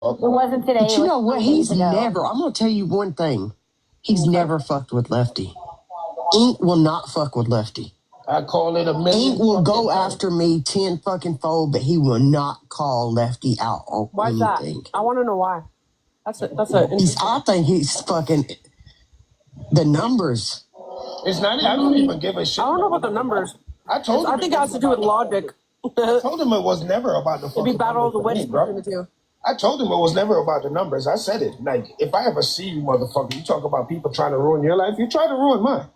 It wasn't today. But you it know was what? 3 He's days ago. never, I'm going to tell you one thing. He's never fucked with Lefty. Ink will not fuck with Lefty. I call it a million. Ink will go after me 10 fucking fold, but he will not call Lefty out on Why's anything. that? I want to know why. That's a I think he's fucking the numbers. It's not. I don't even give a shit. I don't know about the numbers. I told him. I think it has to do with logic. I told him it was never about the fucking It'd be battle of the numbers wits for me, between the two. I told him it was never about the numbers. I said it. Like, if I ever see you, motherfucker, you talk about people trying to ruin your life, you try to ruin mine.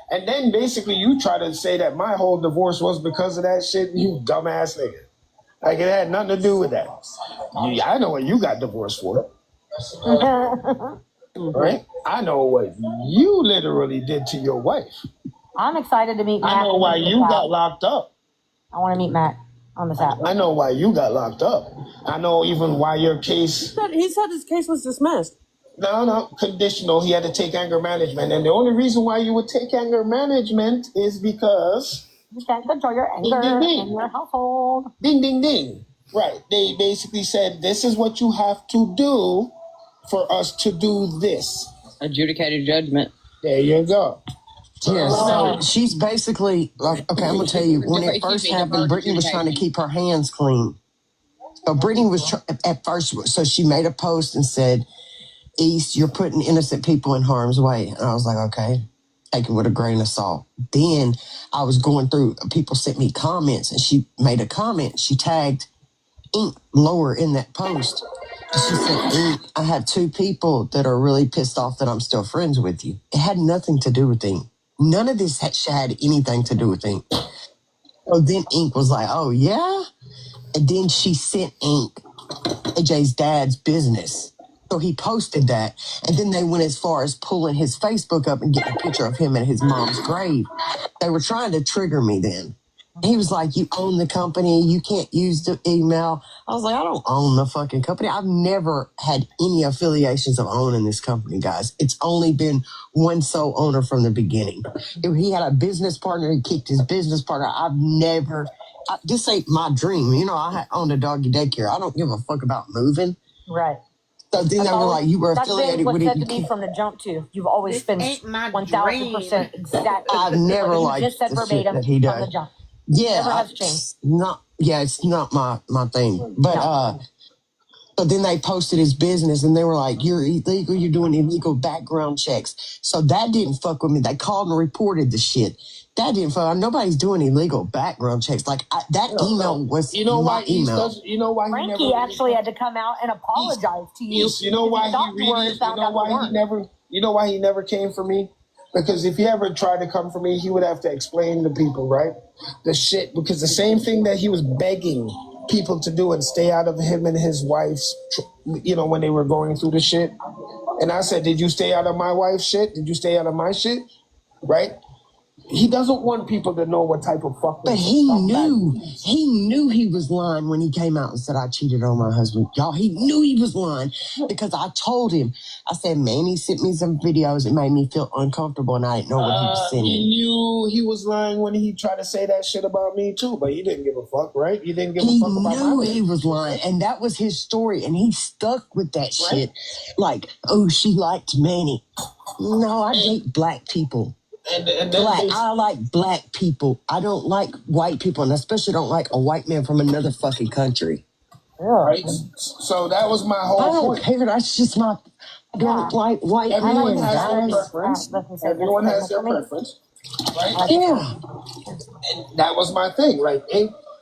And then basically you try to say that my whole divorce was because of that shit, you dumbass nigga. Like, it had nothing to do with that. I know what you got divorced for. Right? I know what you literally did to your wife. I'm excited to meet Matt. I know why you got locked up. I want to meet Matt on this app. I know why you got locked up. I know even why your case. He said his case was dismissed. No, conditional. He had to take anger management. And the only reason why you would take anger management is because you can't control your anger ding, ding, ding. in your household. Ding, ding, ding. Right. They basically said, this is what you have to do for us to do this. Adjudicated judgment. There you go. Yeah, so she's basically like, okay, I'm gonna tell you, when it first happened, Brittany was trying to keep her hands clean. So Brittany was at first, so she made a post and said, East, you're putting innocent people in harm's way. And I was like, okay, take it with a grain of salt. Then I was going through, people sent me comments, and she made a comment. She tagged Ink lower in that post. She said, Ink, I had 2 people that are really pissed off that I'm still friends with you. It had nothing to do with Ink. None of this had anything to do with Ink. So then Ink was like, oh, yeah? And then she sent Ink AJ's dad's business. So he posted that. And then they went as far as pulling his Facebook up and getting a picture of him at his mom's grave. They were trying to trigger me then. He was like, you own the company. You can't use the email. I was like, I don't own the fucking company. I've never had any affiliations of owning this company, guys. It's only been one sole owner from the beginning. If he had a business partner, he kicked his business partner. This ain't my dream. You know, I owned a doggy daycare. I don't give a fuck about moving. Right. So then they were like, you were affiliated with it. That's been what's said to me from the jump, too. You've always been 1,000% exactly. I've never liked just said the verbatim shit that he does. from the jump. Yeah, it's not my thing. But so then they posted his business and they were like, you're illegal, you're doing illegal background checks. So that didn't fuck with me. They called and reported the shit. That didn't fuck. Nobody's doing illegal background checks. Like that email was my email. You know why Frankie actually had to come out and apologize to you. You know why he never came for me? Because if he ever tried to come for me, he would have to explain to people, right? The shit, because the same thing that he was begging people to do and stay out of him and his wife's, when they were going through the shit. And I said, did you stay out of my wife's shit? Did you stay out of my shit? Right? He doesn't want people to know what type of fuck. But he knew he was lying when he came out and said I cheated on my husband. Y'all, he knew he was lying because I told him. I said, Manny sent me some videos. It made me feel uncomfortable, and I didn't know what he was sending. He knew he was lying when he tried to say that shit about me too, but he didn't give a fuck, right? He didn't give a fuck about He knew he was lying, and that was his story, and he stuck with that shit. Like, oh, she liked Manny. No, I date black people. And I like black people. I don't like white people, and I especially don't like a white man from another fucking country. Yeah. Right? So that was my whole point. I don't care. That's just my. I don't like white Everyone men, has guys. their preference. Everyone has their preference. Right? Yeah. And that was my thing. Like,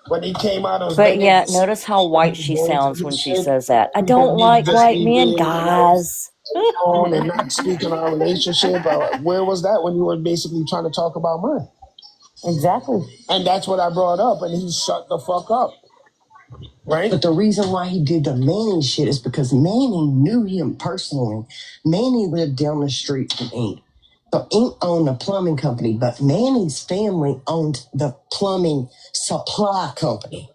when he came out of. But yeah, notice how white she sounds when she says that. I don't like white men, guys. And not speaking our relationship. Where was that when you were basically trying to talk about mine? Exactly. And that's what I brought up, and he shut the fuck up. Right? But the reason why he did the Manny shit is because Manny knew him personally. Manny lived down the street from Ink. So Ink owned a plumbing company, but Manny's family owned the plumbing supply company.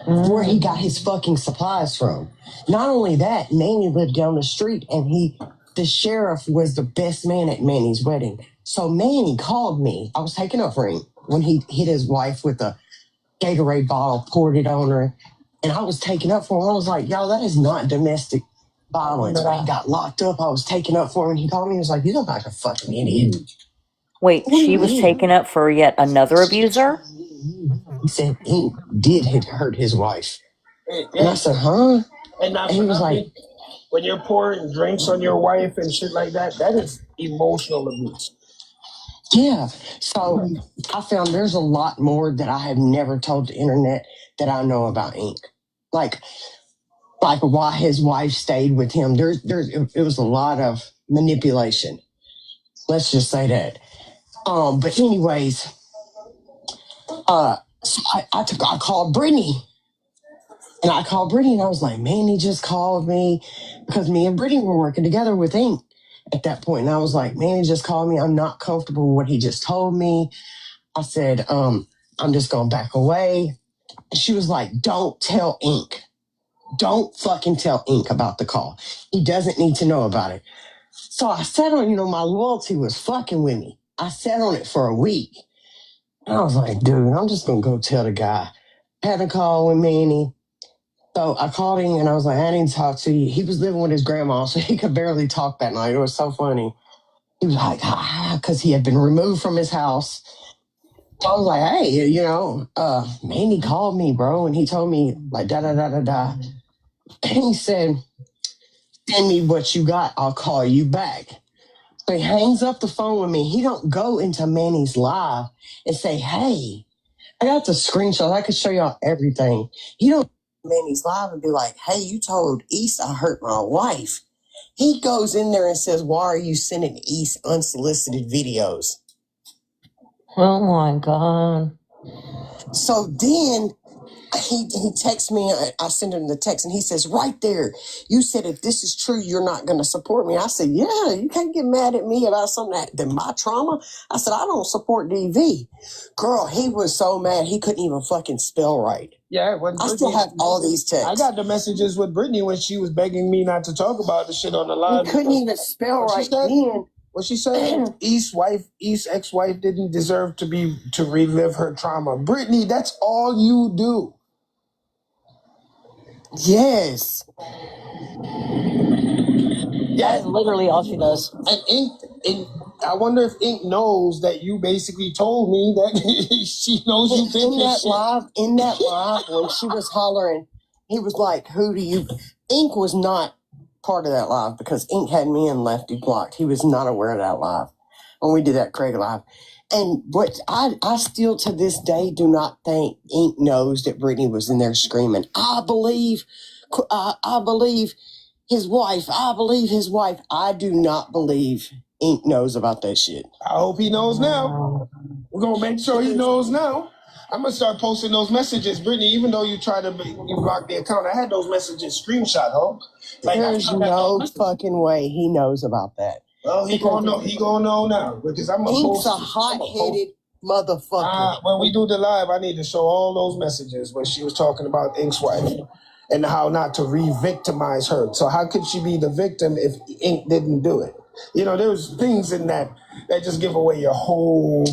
Where he got his fucking supplies from. Not only that, Manny lived down the street, and the sheriff was the best man at Manny's wedding. So Manny called me. I was taking up for him when he hit his wife with a Gatorade bottle, poured it on her, And I was taken up for him. I was like, yo, that is not domestic violence. When he got locked up, I was taken up for him. And he called me. He was like, you look like a fucking idiot. Wait, What do she you was mean? taken up for yet another abuser? He said Ink did hurt his wife. And I And, said, huh? and not And for he was like, nothing, when you're pouring drinks on your wife and shit like that, that is emotional abuse. yeah. So I found there's a lot more that I have never told the internet that I know about Ink. Like why his wife stayed with him. It was a lot of manipulation. Let's just say that. But anyways, so I called Brittany. And I called Brittany and I was like, man, he just called me because me and Brittany were working together with Ink at that point. And I was like, man, he just called me. I'm not comfortable with what he just told me. I said, I'm just going to back away. And she was like, don't tell Ink. Don't fucking tell Ink about the call. He doesn't need to know about it. So I sat on, my loyalty was fucking with me. I sat on it for a week. And I was like, dude, I'm just going to go tell the guy. I had a call with Manny. So I called him and I was like, I need to talk to you. He was living with his grandma, so he could barely talk that night. It was so funny. He was like, because he had been removed from his house. So I was like, hey, Manny called me, bro. And he told me, like, da-da-da-da-da. And he said, send me what you got. I'll call you back. So he hangs up the phone with me. He don't go into Manny's live and say, hey, I got the screenshot. I could show y'all everything. He don't Manny's live and be like, hey, you told East I hurt my wife. He goes in there and says, why are you sending East unsolicited videos? Oh my God. So then he texts me. I send him the text and he says, right there, you said if this is true, you're not going to support me. I said, yeah, you can't get mad at me about something that my trauma. I said, I don't support DV. Girl, he was so mad he couldn't even fucking spell right. Yeah, when I still have all these texts. I got the messages with Brittany when she was begging me not to talk about the shit on the live. He couldn't even spell right then. What she said, East's ex-wife didn't deserve to relive her trauma. Brittany, that's all you do. Yes. That is literally all she does. And Ink, I wonder if Ink knows that you basically told me that she knows you did in this that shit. live, when she was hollering, he was like, who do you... Ink was not part of that live because Ink had me and Lefty blocked. He was not aware of that live when we did that Craig live. And what I still to this day do not think Ink knows that Brittany was in there screaming, I believe his wife. I believe his wife. I do not believe Ink knows about that shit. I hope he knows now. We're going to make sure he knows now. I'm going to start posting those messages. Brittany, even though you block the account, I had those messages screenshot, huh? Like, there's no fucking way he knows about that. Well, he gonna know. He gonna know now because I'm gonna Ink's post. a hot-headed motherfucker. When we do the live, I need to show all those messages when she was talking about Ink's wife and how not to re-victimize her. So how could she be the victim if Ink didn't do it? There's things in that just give away your whole.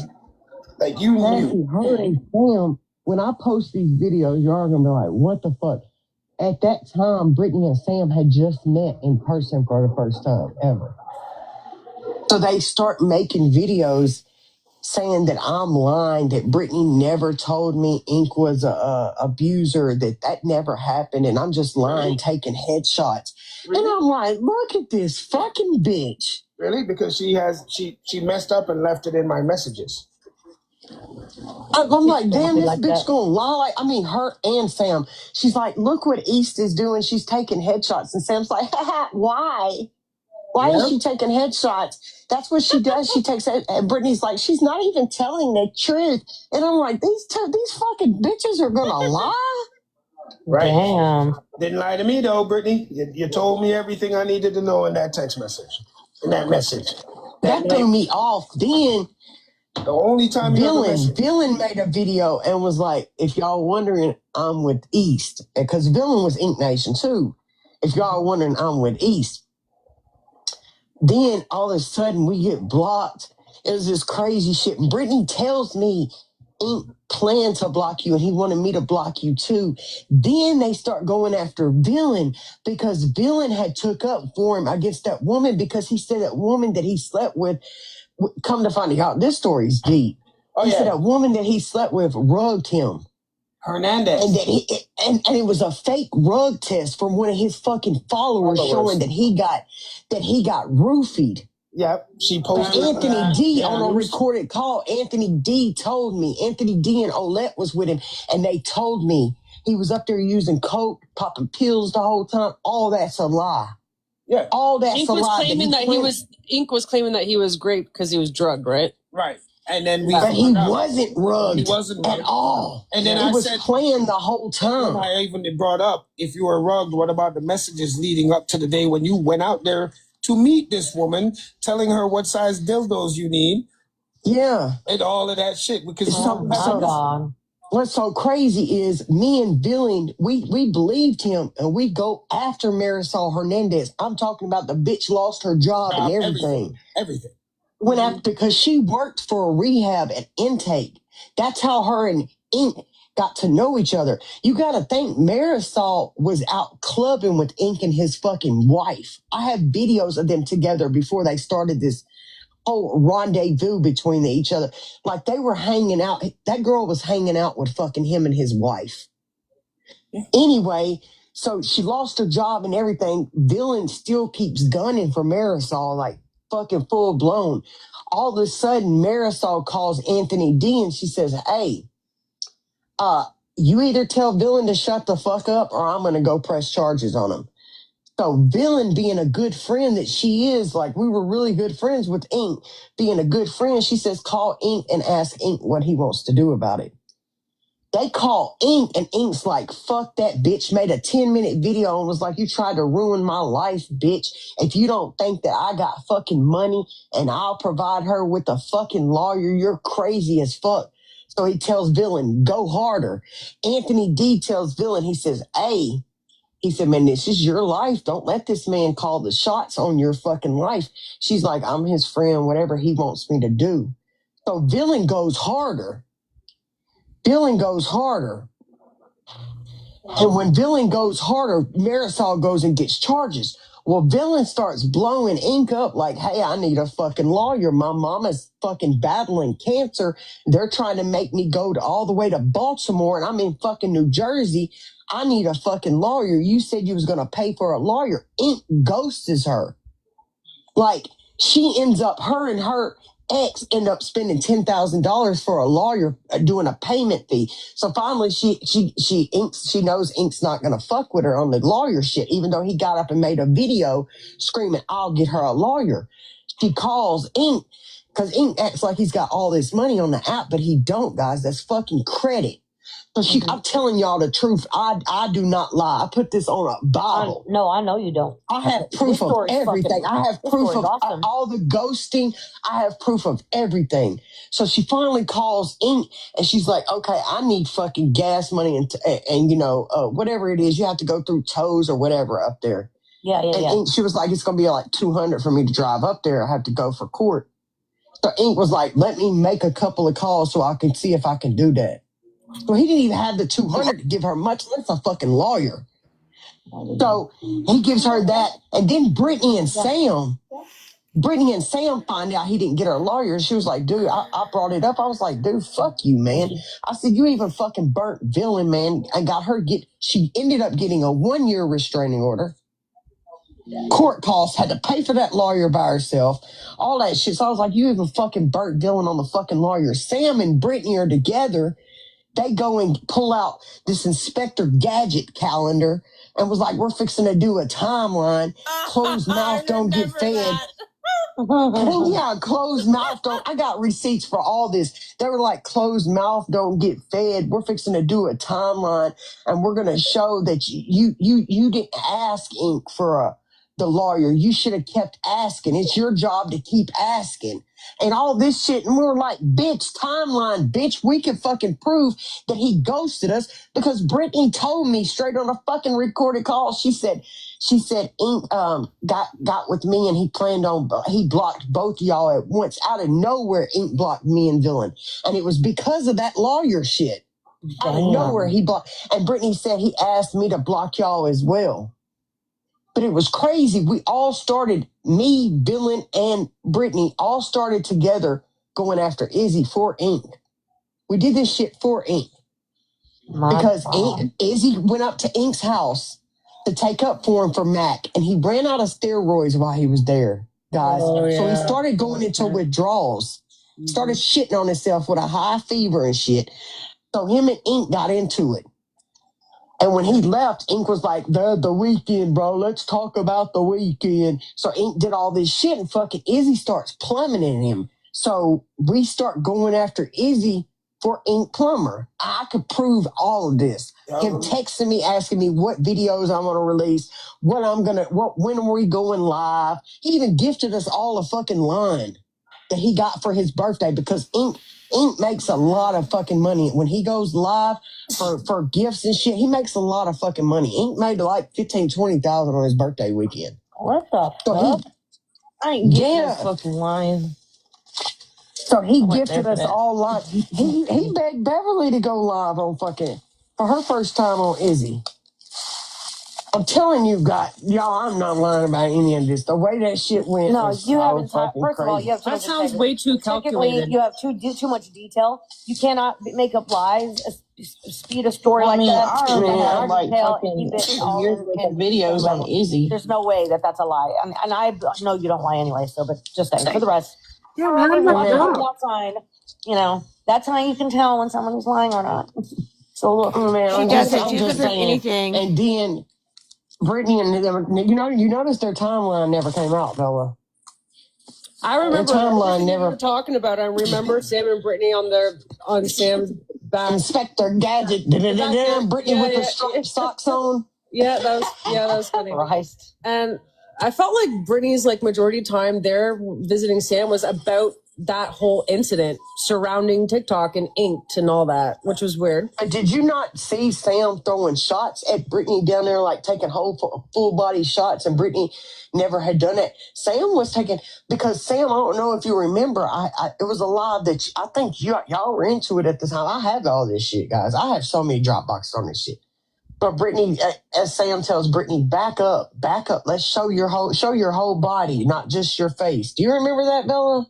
Like you knew. Her and Sam, when I post these videos, you're gonna be like, what the fuck? At that time, Brittany and Sam had just met in person for the first time ever. So they start making videos saying that I'm lying, that Brittany never told me Ink was a abuser, that never happened, and I'm just lying, taking headshots. Really? And I'm like, look at this fucking bitch. Really? Because she messed up and left it in my messages. I'm like, damn, this bitch gonna lie. Her and Sam. She's like, look what East is doing. She's taking headshots. And Sam's like, why? Why is she taking headshots? That's what she does. She takes it. And Brittany's like, she's not even telling the truth. And I'm like, these fucking bitches are gonna lie? Right. Damn. Didn't lie to me though, Brittany. You told me everything I needed to know in that text message. In that message. That threw me off. Then the only time Villain made a video and was like, if y'all wondering, I'm with East. Because Villain was Ink Nation too. If y'all wondering, I'm with East. Then all of a sudden we get blocked. It was this crazy shit. Brittany tells me Ink planned to block you and he wanted me to block you too. Then they start going after Villain because Villain had took up for him against that woman because he said that woman that he slept with, come to find out, this story's deep. He said that woman that he slept with rugged him. Hernandez. And that and it was a fake rug test from one of his fucking followers showing that he got roofied. Yep, she posted. Anthony D on a recorded call. Anthony D told me. Anthony D and Olette was with him, and they told me he was up there using coke, popping pills the whole time. All that's a lie. Yeah, all that's Ink a was lie. claiming that Ink was claiming that he was raped because he was drugged, right? Right. And then but he wasn't rugged. He wasn't at all. And then I said, planned the whole time. I even brought up, if you were rugged, what about the messages leading up to the day when you went out there to meet this woman, telling her what size dildos you need? Yeah. And all of that shit. Because what's so crazy is me and Villain, we believed him and we go after Marisol Hernandez. I'm talking about the bitch lost her job and everything. Everything. Went after because she worked for a rehab at Intake. That's how her and Ink got to know each other. You got to think Marisol was out clubbing with Ink and his fucking wife. I have videos of them together before they started this whole rendezvous between each other. Like they were hanging out. That girl was hanging out with fucking him and his wife. Yeah. Anyway, so she lost her job and everything. Villain still keeps gunning for Marisol, like fucking full blown. All of a sudden, Marisol calls Anthony D and she says, hey, you either tell Villain to shut the fuck up or I'm going to go press charges on him. So Villain, being a good friend that she is, like we were really good friends with Ink, being a good friend, she says, call Ink and ask Ink what he wants to do about it. They call Ink and Ink's like, fuck that bitch, made a 10-minute video and was like, you tried to ruin my life, bitch. If you don't think that I got fucking money and I'll provide her with a fucking lawyer, you're crazy as fuck. So he tells Villain, go harder. Anthony D tells Villain, he says, hey, he said, man, this is your life. Don't let this man call the shots on your fucking life. She's like, I'm his friend, whatever he wants me to do. So Villain goes harder. Villain goes harder. And when Villain goes harder, Marisol goes and gets charges. Well, Villain starts blowing Ink up like, hey, I need a fucking lawyer. My mama's fucking battling cancer. They're trying to make me go all the way to Baltimore, and I'm in fucking New Jersey. I need a fucking lawyer. You said you was going to pay for a lawyer. Ink ghosts her. Like, she ends up, her and her ex end up spending $10,000 for a lawyer doing a payment fee. So finally she knows Ink's not going to fuck with her on the lawyer shit, even though he got up and made a video screaming, I'll get her a lawyer. She calls Ink because Ink acts like he's got all this money on the app, but he don't, guys. That's fucking credit. So I'm telling y'all the truth. I do not lie. I put this on a Bible. No, I know you don't. I have proof of everything. I have proof of all the ghosting. I have proof of everything. So she finally calls Ink and she's like, okay, I need fucking gas money and you know, whatever it is, you have to go through tolls or whatever up there. Yeah. Ink, she was like, it's going to be like $200 for me to drive up there. I have to go for court. So Ink was like, let me make a couple of calls so I can see if I can do that. So he didn't even have the $200 to give her, much less a fucking lawyer. So he gives her that. And then Brittany and Sam find out he didn't get her a lawyer. She was like, dude, I brought it up. I was like, dude, fuck you, man. I said, you even fucking burnt Villain, man. I got her she ended up getting a 1-year restraining order. Court costs, had to pay for that lawyer by herself. All that shit. So I was like, you even fucking burnt Villain on the fucking lawyer. Sam and Brittany are together. They go and pull out this Inspector Gadget calendar and was like, we're fixing to do a timeline. Closed mouth don't get fed. Yeah, closed mouth don't. I got receipts for all this. They were like, closed mouth don't get fed. We're fixing to do a timeline and we're going to show that you didn't ask Ink for the lawyer. You should have kept asking. It's your job to keep asking. And all this shit. And we were like, bitch, timeline, bitch. We can fucking prove that he ghosted us because Brittany told me straight on a fucking recorded call. She said, Ink got with me and he blocked both of y'all at once. Out of nowhere, Ink blocked me and Villain. And it was because of that lawyer shit. Out of nowhere, he blocked. And Brittany said he asked me to block y'all as well. But it was crazy. We all started, me, Villain, and Brittany, all started together going after Izzy for Ink. We did this shit for Ink. Because Izzy went up to Ink's house to take up for him for Mac, and he ran out of steroids while he was there, guys. So he started going into withdrawals, started shitting on himself with a high fever and shit. So him and Ink got into it. And when he left, Ink was like, the weekend, bro. Let's talk about the weekend. So Ink did all this shit, and fucking Izzy starts plummeting him. So we start going after Izzy for Ink Plumber. I could prove all of this. Him texting me, asking me what videos I'm going to release, when are we going live. He even gifted us all a fucking line that he got for his birthday because Ink makes a lot of fucking money. When he goes live for gifts and shit, he makes a lot of fucking money. Ink made like 15,000, 20,000 on his birthday weekend. What the fuck? I ain't getting this fucking line. So he gifted us all live. He begged Beverly to go live on fucking for her first time on Izzy. I'm telling you, y'all, I'm not lying about any of this. The way that shit went. No, you haven't. First of all, you have. That sounds way too calculated. You have too much detail. You cannot make up lies. Speed a story like that. I have like fucking years worth of videos on Izzy. There's no way that's a lie. And I know you don't lie anyway. So, but just saying for the rest. Yeah, man, sign. You know, that's how you can tell when someone's lying or not. So look, I'm just saying. anything. And then Brittany and them, you notice their timeline never came out, Bella. I remember their timeline never. You were talking about. I remember Sam and Brittany on Sam's back. Inspector Gadget. Brittany with the striped socks on. Yeah, that was funny. Christ. And I felt like Brittany's majority time there visiting Sam was about that whole incident surrounding TikTok and Inked and all that, which was weird. Did you not see Sam throwing shots at Brittany down there, taking full body shots, and Brittany never had done it? Sam was taking, because Sam, I don't know if you remember, it was a live that I think y'all were into it at the time. I have all this shit, guys. I have so many Dropboxes on this shit. But Brittany, as Sam tells Brittany, back up. Let's show your whole body, not just your face. Do you remember that, Bella?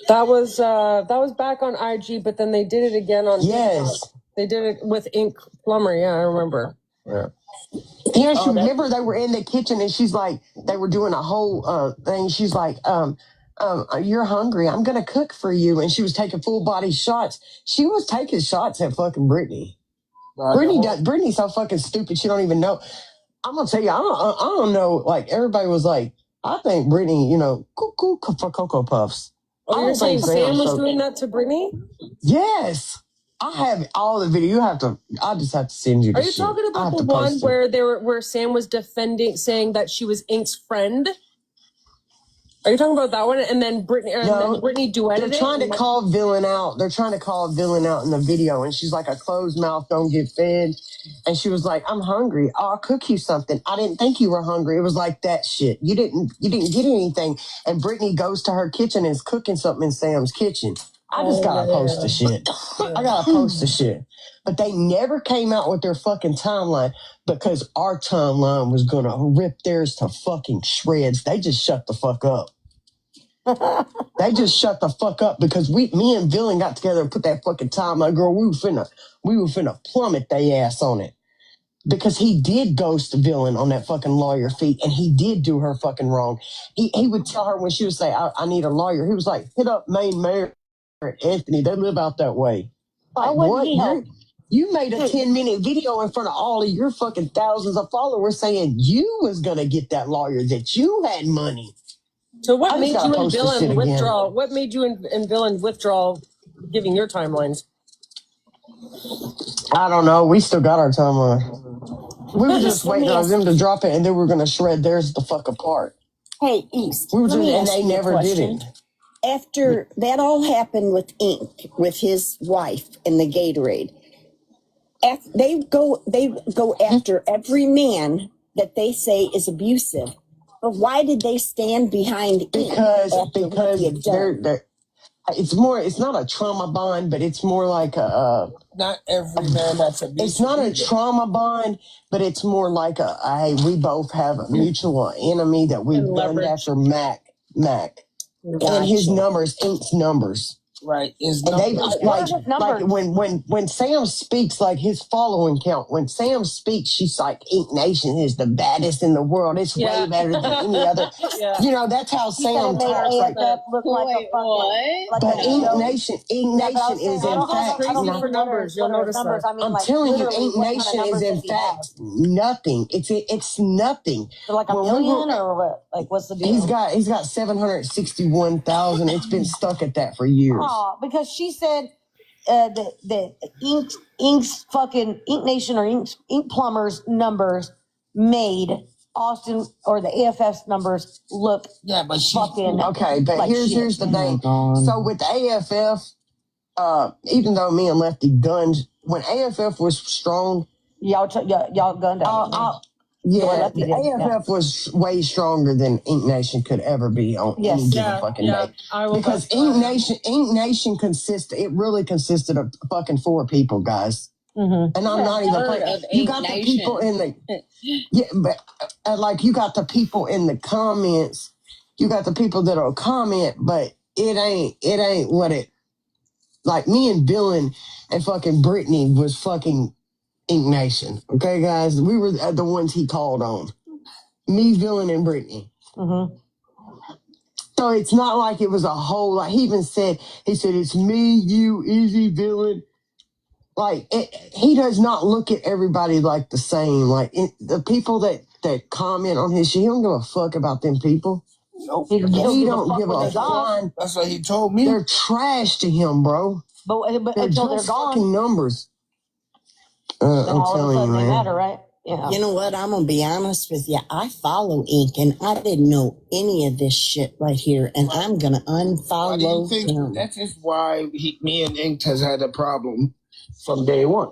That was back on IG, but then they did it again on Yes. TikTok. They did it with Ink Plumber. Yeah, I remember. Yeah. You remember they were in the kitchen and she's like, they were doing a whole thing. She's like, you're hungry. I'm going to cook for you. And she was taking full body shots. She was taking shots at fucking Brittany. Brittany's so fucking stupid. She don't even know. I'm going to tell you, I don't know. Everybody was like, I think Brittany, cuckoo for Cocoa Puffs. Oh, you're saying Sam was doing that to Brittany? Yes. I have all the video. I just have to send you the shit. Are you talking about the one where Sam was defending, saying that she was Ink's friend? Are you talking about that one? And then Brittany duetted it? They're trying to call Villain out. They're trying to call Villain out in the video. And she's like, a closed mouth don't get fed. And she was like, I'm hungry. I'll cook you something. I didn't think you were hungry. It was like that shit. You didn't get anything. And Brittany goes to her kitchen and is cooking something in Sam's kitchen. I just gotta post the shit. I gotta post the shit. But they never came out with their fucking timeline because our timeline was gonna rip theirs to fucking shreds. They just shut the fuck up. They just shut the fuck up because me and Villain got together and put that fucking timeline. Girl, we were finna plummet they ass on it. Because he did ghost the Villain on that fucking lawyer feet, and he did do her fucking wrong. He would tell her when she would say, I need a lawyer. He was like, hit up Maine Mayor Anthony. They live out that way. Like, what? You made a 10-minute video in front of all of your fucking thousands of followers saying you was going to get that lawyer, that you had money. So what made you and Villain withdraw? What made you and Villain withdraw giving your timelines? I don't know. We still got our timeline. We were just waiting on them to drop it, and then we were going to shred theirs the fuck apart. Hey, East. We were let just, me and ask they you a never did question. it. After that all happened with Ink, with his wife in the Gatorade, they go after every man that they say is abusive. But why did they stand behind Ink? Because what he had done? it's not a trauma bond, but it's more like Not every man that's abusive. it's not a either. trauma bond, but it's more like hey, we both have a mutual enemy that we've And done leverage. after Mac. And his numbers, Ink's numbers. Right. Is And they numbers. like when Sam speaks, like his following count. When Sam speaks, she's like, "Ink Nation is the baddest in the world. It's Yeah. way better than any other." Yeah. You know, that's how He said it Sam made talks. Like, AFF look like a fucking, like but a Ink joke. Nation Yeah, but I was is saying, in I don't fact. know crazy not- for numbers. You'll notice numbers. that. I mean, I'm like, telling you, literally, Ink what kind of Nation numbers is in does he have? fact nothing. It's nothing. So like a When we were- million or what? Like, what's the deal? He's got 761,000. It's been stuck at that for years. Oh, because she said the Ink's fucking Ink Nation or Ink Plumbers numbers made Austin or the AFF's numbers look Yeah, but she. fucking Okay, but like here's shit. the thing. So with AFF, even though me and Lefty gunned, when AFF was strong, Y'all gunned out. yeah, Lefty the did, yeah. AFF was way stronger than Ink Nation could ever be on Yes. any given Yeah, fucking yeah. day. I will Because back Ink Nation really consisted of fucking 4 people, guys. Mm-hmm. And I'm not even Heard playing. of You Ink got the Nation. people in the but like you got the people in the comments. You got the people that'll comment, but it ain't what it. Like me and Dylan and fucking Brittany was fucking Ink Nation. Okay, guys, we were the ones he called on. Me, Dylan, and Brittany. Mm-hmm. So it's not like it was a whole. Like he said it's me, you, Izzy, Dylan. Like he does not look at everybody like the same. Like the people that comment on his shit, he don't give a fuck about them people. Nope. He don't give a they gone. flying. That's what he told me. They're trash to him, bro. But They're until they're just gone, fucking numbers. then I'm all of a telling you, sudden they man. matter, right? Yeah. You know what? I'm gonna be honest with you. I follow Ink, and I didn't know any of this shit right here, and I'm gonna Why do you unfollow think him. that is why me and Ink has had a problem from day one?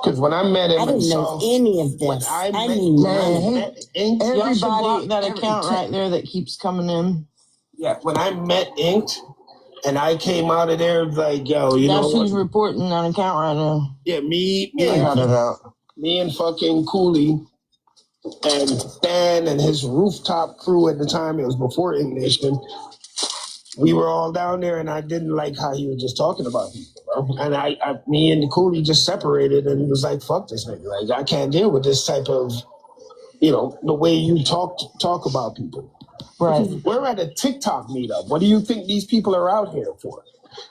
Because when I met him I didn't know any of when this. I I met, knew when I none of it. met Ink, Y'all should block Everybody, that account right there that keeps coming in. yeah, when I met Ink and I came out of there like, yo, you know That's who's what? reporting that account right now. Yeah, me, I got it out. me and fucking Cooley and Stan and his rooftop crew at the time, it was before Ink Nation, we were all down there and I didn't like how he was just talking about people, bro. And me and Cooley just separated and was like, fuck this nigga. Like, I can't deal with this type of, the way you talk about people. Right. We're at a TikTok meetup. What do you think these people are out here for?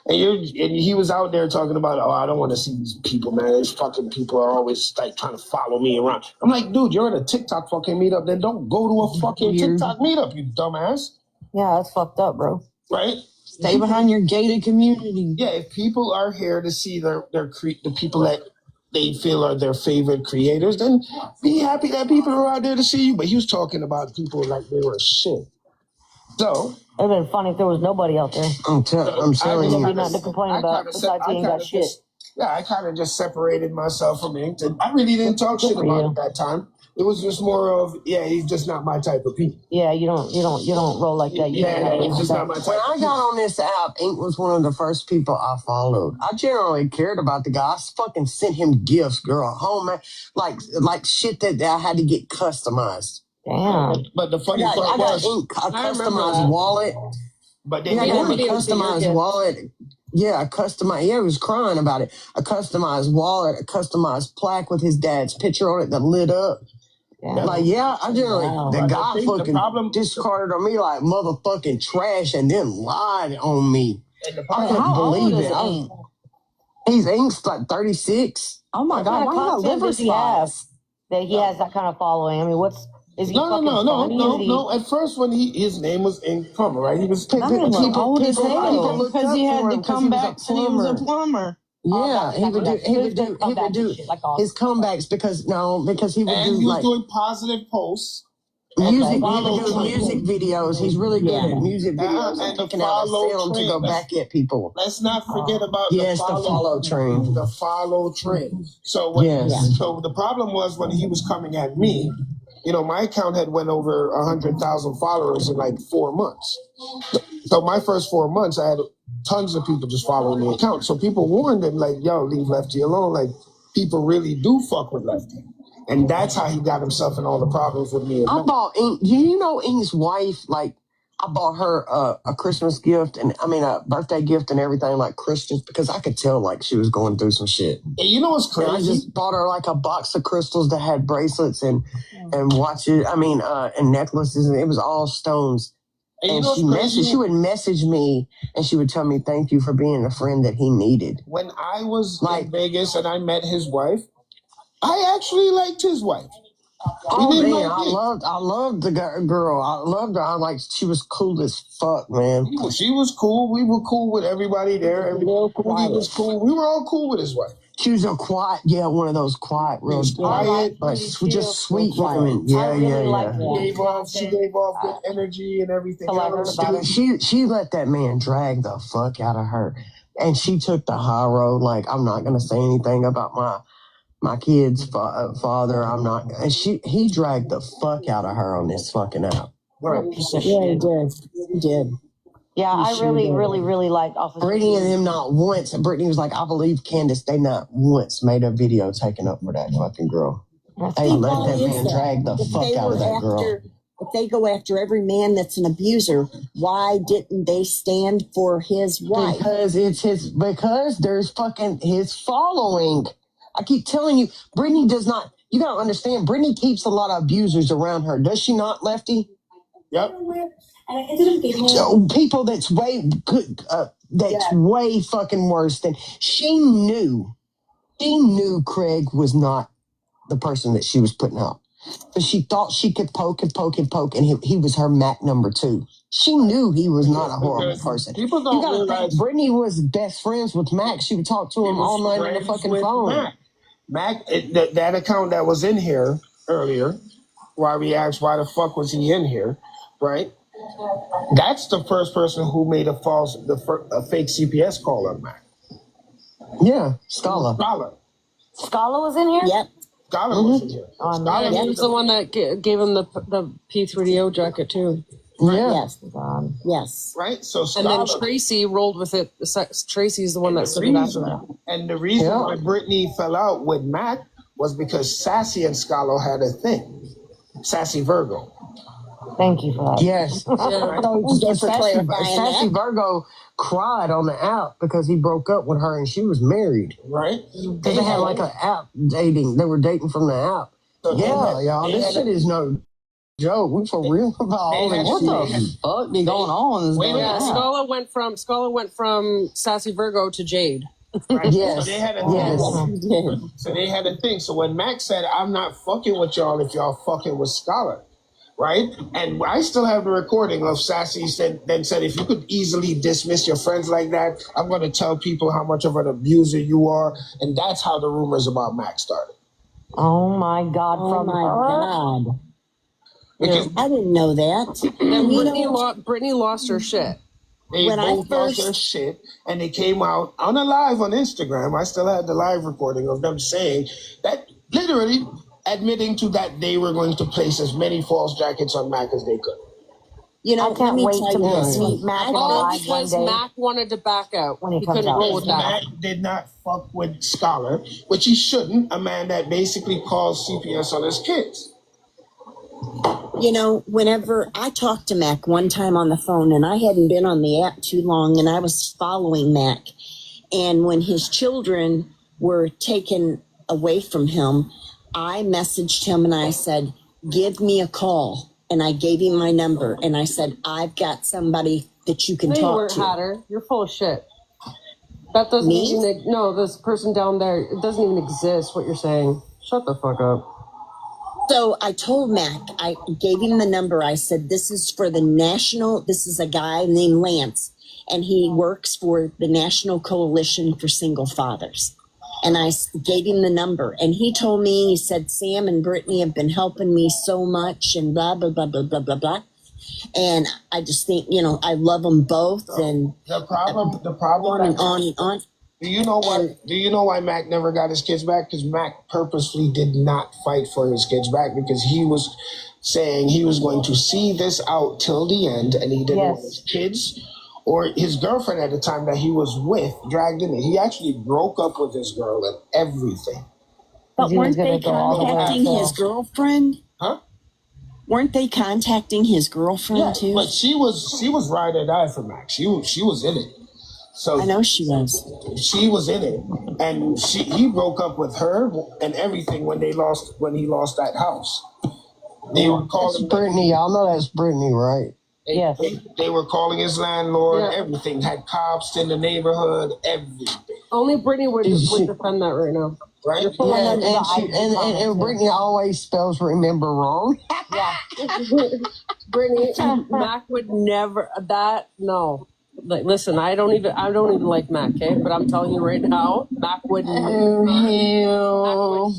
And he was out there talking about, I don't want to see these people, man. These fucking people are always like trying to follow me around. I'm like, dude, you're at a TikTok fucking meetup. Then don't go to a fucking TikTok meetup, you dumbass. Yeah, that's fucked up, bro. Right? Stay behind your gated community. Yeah, if people are here to see the people that they feel are their favorite creators, then be happy that people are out there to see you. But he was talking about people like they were shit. So It'd been funny if there was nobody out there. I'm telling There'd be you. nothing to complain about besides he ain't got shit. I kind of just separated myself from Ink. I really didn't talk shit about it that time. It was just more of, he's just not my type of people. Yeah, you don't roll like that. He's just not my type. When I got on this app, Ink was one of the first people I followed. I generally cared about the guy. I fucking sent him gifts, girl, home, like shit that I had to get customized. Damn. But the funny I part got was, Ink, a I remember customized that. wallet. But Yeah, I then got him a It was your customized gift. wallet. Yeah, a customized. Yeah, he was crying about it. A customized wallet, a customized plaque with his dad's picture on it that lit up. Yeah. Like, I generally, Wow. the But guy the fucking problem- discarded on me like motherfucking trash and then lied on me. and the I problem, couldn't How old believe is it. Ink? He's Ink's like 36. Oh my What God, kind why of you got content liver does he have spots? that he has that kind of following? I mean, is he fucking funny? Is he, no. At first, when his name was Ink Plumber, right? He was That man was old as hell looked because up he to had him to 'cause come he was back a and he was a plumber. plumber. Yeah, he would do like his comebacks because he would And do he was like doing positive posts. music. He follow would do trend. music videos. He's really good at music videos And and the picking out a follow sound to trend. go back at people. Let's not forget about Yes, the follow train. the follow trend. So what? Yes. So the problem was when he was coming at me. You know, my account had went over 100,000 followers in like 4 months. So my first 4 months, I had tons of people just following the account. So people warned him, like, "Yo, leave Lefty alone." Like, people really do fuck with Lefty, and that's how he got himself in all the problems with me. I bought Ink. Do you know Ink's wife? Like, I bought her a Christmas gift and a birthday gift and everything, like Christians, because I could tell like she was going through some shit. And you know what's And I crazy? just bought her like a box of crystals that had bracelets and watches. And necklaces, and it was all stones. And you And know what's crazy? she would message me and she would tell me thank you for being a friend that he needed. When I was Like- in Vegas and I met his wife, I actually liked his wife. Oh didn't man, like it. I loved the girl. I loved her. She was cool as fuck, man. She was cool. We were cool with everybody there. Everybody was cool. We were all cool with his wife. She was a quiet, one of those quiet, real Quiet. like just sweet Quiet. women. I really like Yeah. She gave off good energy and everything So I heard else. about it. She let that man drag the fuck out of her, and she took the high road. Like, I'm not gonna say anything about my kid's father. I'm not. And he dragged the fuck out of her on this fucking app. Right. Yeah, he did. He did. Yeah, I sure really, did. really, really liked Officer. Brittany and them not once. Brittany was like, I believe Candace, they not once made a video taking up for that fucking girl. They let Why that is man that? drag the If fuck they out were of that girl. if they go after every man that's an abuser, why didn't they stand for his wife? Because there's fucking his following. I keep telling you, Brittany does not. You gotta understand, Brittany keeps a lot of abusers around her. Does she not, Lefty? Yep. So people that's way good, way fucking worse than she knew. She knew Craig was not the person that she was putting out, but she thought she could poke, and he was her Mac number 2. She knew he was not a horrible person. People You don't gotta realize think, Brittany was best friends with Mac. She would talk to him all night on the fucking with phone. Mac, that account that was in here earlier, why we asked why the fuck was he in here, right? That's the first person who made a fake CPS call on Mac. Yeah, Scala. Scala was in here? Yep. Scala was in here. Oh, Scala Yeah, he was was the one that gave him the P3DO jacket too. Yeah. Yes. Yes. right. So And then Scala, Tracy rolled with it. Tracy's the one that said it after that. and the reason Yeah. why Brittany fell out with Mac was because Sassy and Scala had a thing. Sassy Virgo. Thank you for that. Yes. Thank you for clarifying Sassy that. Virgo cried on the app because he broke up with her and she was married. Right? They had like an app dating. They were dating from the app. So they Yeah, had- y'all. they This had shit is no joke. We for real about all had- this What they shit. the fuck be going on? Wait, Yeah, Yeah. Scala went from Sassy Virgo to Jade. Right? Yes. So they had a Yes. thing. He did. So they had a thing. So when Mac said, "I'm not fucking with y'all if y'all fucking with Scholar," right? And I still have the recording of Sassy said, "If you could easily dismiss your friends like that, I'm going to tell people how much of an abuser you are." And that's how the rumors about Mac started. Oh my God. Oh From my her? God. Because I didn't know that. And You Brittany, know- Brittany lost her shit. they When I both lost first- their shit, and they came out on a live on Instagram. I still had the live recording of them saying that, literally admitting to that they were going to place as many false jackets on Mac as they could. You know, I can't let me wait tell to you meet this. Mac I on thought- live. All one because day. Mac wanted to back out. When he He comes couldn't out. roll with that. Mac did not fuck with Scholar, which he shouldn't, a man that basically calls CPS on his kids. You know, whenever I talked to Mac one time on the phone, and I hadn't been on the app too long, and I was following Mac, and when his children were taken away from him, I messaged him and I said, "Give me a call." And I gave him my number, and I said, "I've got somebody that you can No, you talk weren't, to." Hatter. You're full of shit. That doesn't Me? even, no, this person down there, it doesn't even exist, what you're saying. Shut the fuck up. So I told Mac, I gave him the number. I said, this is for the national, this is a guy named Lance, and he works for the National Coalition for Single Fathers. And I gave him the number, and he told me, he said, Sam and Brittany have been helping me so much, and blah, blah, blah, blah, blah, blah, blah. And I just think, you know, I love them both, and The problem, on and on and on. Do you know why? Do you know why Mac never got his kids back? Because Mac purposely did not fight for his kids back because he was saying he was going to see this out till the end, and he didn't want his kids or his girlfriend at the time that he was with dragged in it. He actually broke up with his girl and everything. But weren't they contacting his girlfriend? Huh? Weren't they contacting his girlfriend Yeah, too? but she was ride or die for Mac. She was in it. So I know she was. she was in it, and he broke up with her and everything when he lost that house. They were That's calling Brittany. Y'all know that's Brittany, right? Yes. They were calling his landlord. Yeah. Everything had cops in the neighborhood. Everything, Only Brittany would defend that right now. right? Yeah, and Brittany always spells remember wrong. Brittany, Mac would never no. Like, listen, I don't even like Mac, okay? But I'm telling you right now, Mac would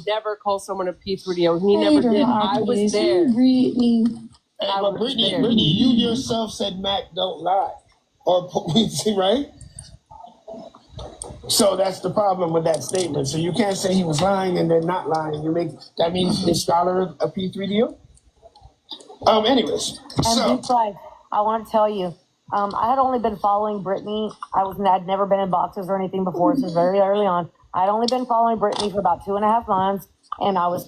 never call someone a P3O. He never did. I was there. Hey, but Brittany, you yourself said Mac don't lie, or right? So that's the problem with that statement. So you can't say he was lying and then not lying. That means the scholar a P3DO. Anyways, And so Beach Life, I want to tell you, I had only been following Brittany. I'd never been in boxes or anything before, since very early on. I'd only been following Brittany for about 2.5 months, and I was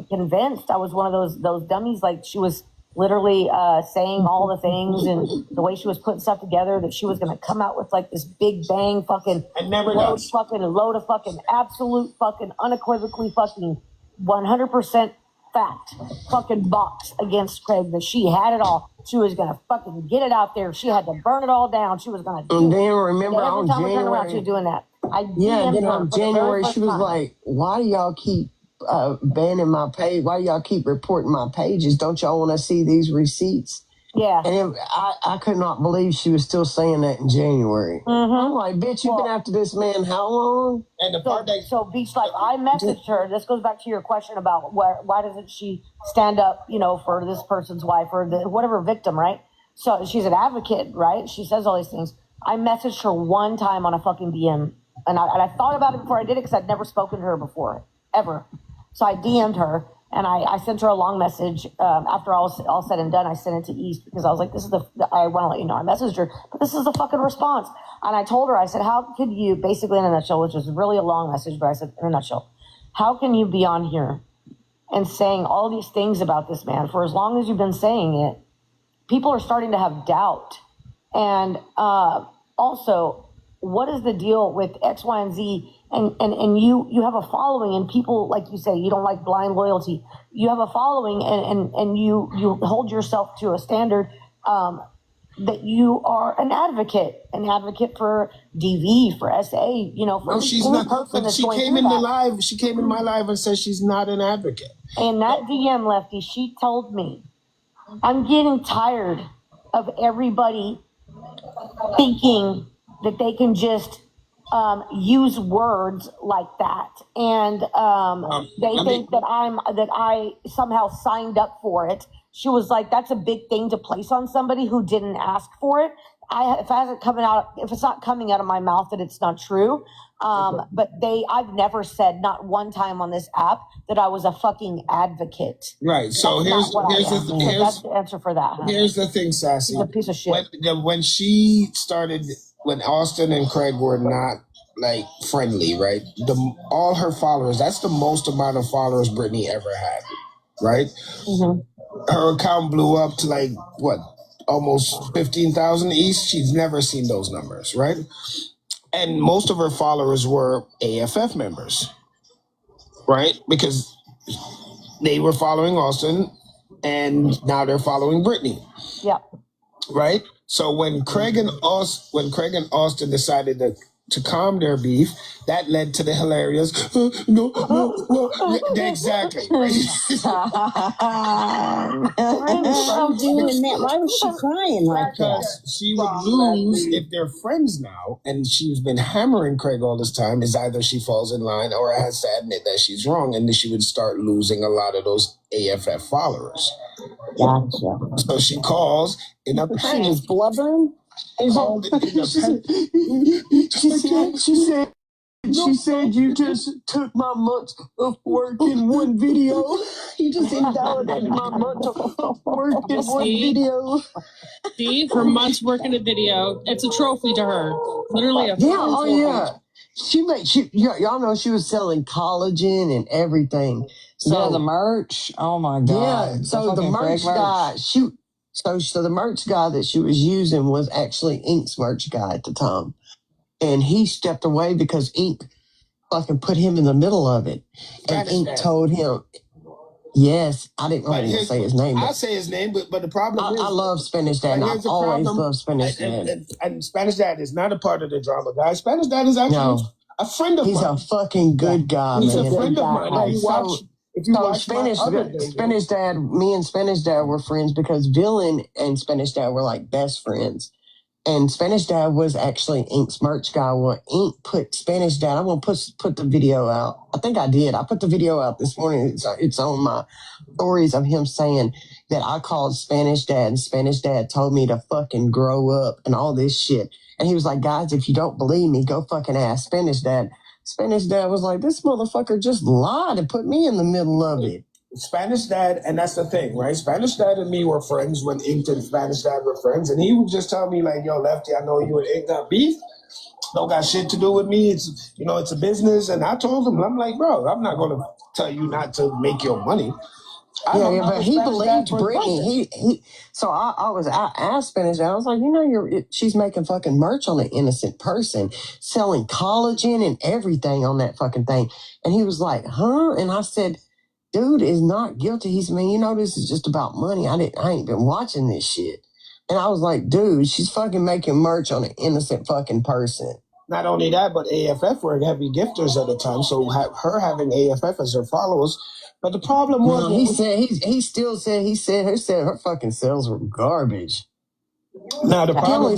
convinced. I was one of those dummies. Like, she was literally saying all the things and the way she was putting stuff together, that she was going to come out with like this big bang fucking and never load does. of fucking absolute fucking unequivocally fucking 100% fact fucking box against Craig, that she had it all. She was gonna fucking get it out there. She had to burn it all down. She was gonna do And it. then remember Every on time we turn around, she January, was doing that. I yeah, DM'd then her on for the very January first she was time. like, "Why do y'all keep banning my page? Why do y'all keep reporting my pages? Don't y'all want to see these receipts?" Yeah. And I could not believe she was still saying that in January. I'm like, bitch, you've been after this man how long? And the part that So Beach Life, I messaged her. This goes back to your question about why doesn't she stand up, for this person's wife or whatever victim, right? So she's an advocate, right? She says all these things. I messaged her one time on a fucking DM, and I thought about it before I did it because I'd never spoken to her before, ever. So I DM'd her, and I sent her a long message. After all said and done, I sent it to East because I was like, this is I want to let you know. I messaged her, but this is the fucking response. And I told her, I said, how could you, basically in a nutshell, which was really a long message, but I said, in a nutshell, how can you be on here and saying all these things about this man for as long as you've been saying it? People are starting to have doubt. And also, what is the deal with X, Y, and Z? And you have a following, and people, like you say, you don't like blind loyalty. You have a following, and you hold yourself to a standard that you are an advocate for DV, for SA, for no, she's not. But she came in the live. She came in my live and said she's not an advocate. And that DM, Lefty, she told me, I'm getting tired of everybody thinking that they can just use words like that, and they think that I somehow signed up for it. She was like, "That's a big thing to place on somebody who didn't ask for it." If it's not coming out of my mouth, that it's not true. But I've never said, not one time on this app, that I was a fucking advocate. Right. So That's here's the answer for that. Huh? Here's the thing, Sassy. She's a piece of shit. When she started, when Austin and Craig were not like friendly, right? All her followers, that's the most amount of followers Brittany ever had, right? Mm-hmm. Her account blew up to like what, almost 15,000 each. She's never seen those numbers, right? And most of her followers were AFF members, right? Because they were following Austin, and now they're following Brittany. Yeah. Right. So when Craig and Austin decided to to calm their beef. That led to the hilarious, yeah, exactly. Why was she doing that? Why was she crying like that? Because she would lose if they're friends now, and she's been hammering Craig all this time. Is either she falls in line or has to admit that she's wrong, and then she would start losing a lot of those AFF followers. Gotcha. So she calls in a She panic. was blubbering. Called in a panic. She said you just took my months of work in one video. You just invalidated my months of work in one video. See, her months working a video. It's a trophy to her. Literally a trophy. Y'all know she was selling collagen and everything. So the merch. Oh my god. Yeah. So the merch guy, so the merch guy that she was using was actually Ink's merch guy at the time. And he stepped away because Ink fucking put him in the middle of it. And Ink told him, yes, I didn't want to say his name. I'll say his name, but the problem is... I love Spanish Dad. I've always loved Spanish Dad. And Spanish Dad is not a part of the drama, guys. Spanish Dad is actually a friend of mine. He's a fucking good guy, He's man. a friend of mine. If you watch Spanish Dad, me and Spanish Dad were friends because Villain and Spanish Dad were like best friends. And Spanish Dad was actually Ink's merch guy. Well, Ink put Spanish Dad. I'm going to put the video out. I think I did. I put the video out this morning. It's on my stories of him saying that I called Spanish Dad and Spanish Dad told me to fucking grow up and all this shit. And he was like, guys, if you don't believe me, go fucking ask Spanish Dad. Spanish Dad was like, this motherfucker just lied and put me in the middle of it. Spanish Dad, and that's the thing, right? Spanish Dad and me were friends when Ink and Spanish Dad were friends, and he would just tell me like, "Yo, Lefty, I know you and Ink got beef. Don't got shit to do with me. It's it's a business." And I told him, I'm like, "Bro, I'm not gonna tell you not to make your money." But he believed Brittany. I asked Spanish Dad. I was like, she's making fucking merch on an innocent person, selling collagen and everything on that fucking thing. And he was like, huh? And I said, dude is not guilty. He said, man, this is just about money. I ain't been watching this shit. And I was like, dude, she's fucking making merch on an innocent fucking person. Not only that, but AFF were heavy gifters at the time. So her having AFF as her followers. But the problem was... he said her fucking sales were garbage. Now the problem...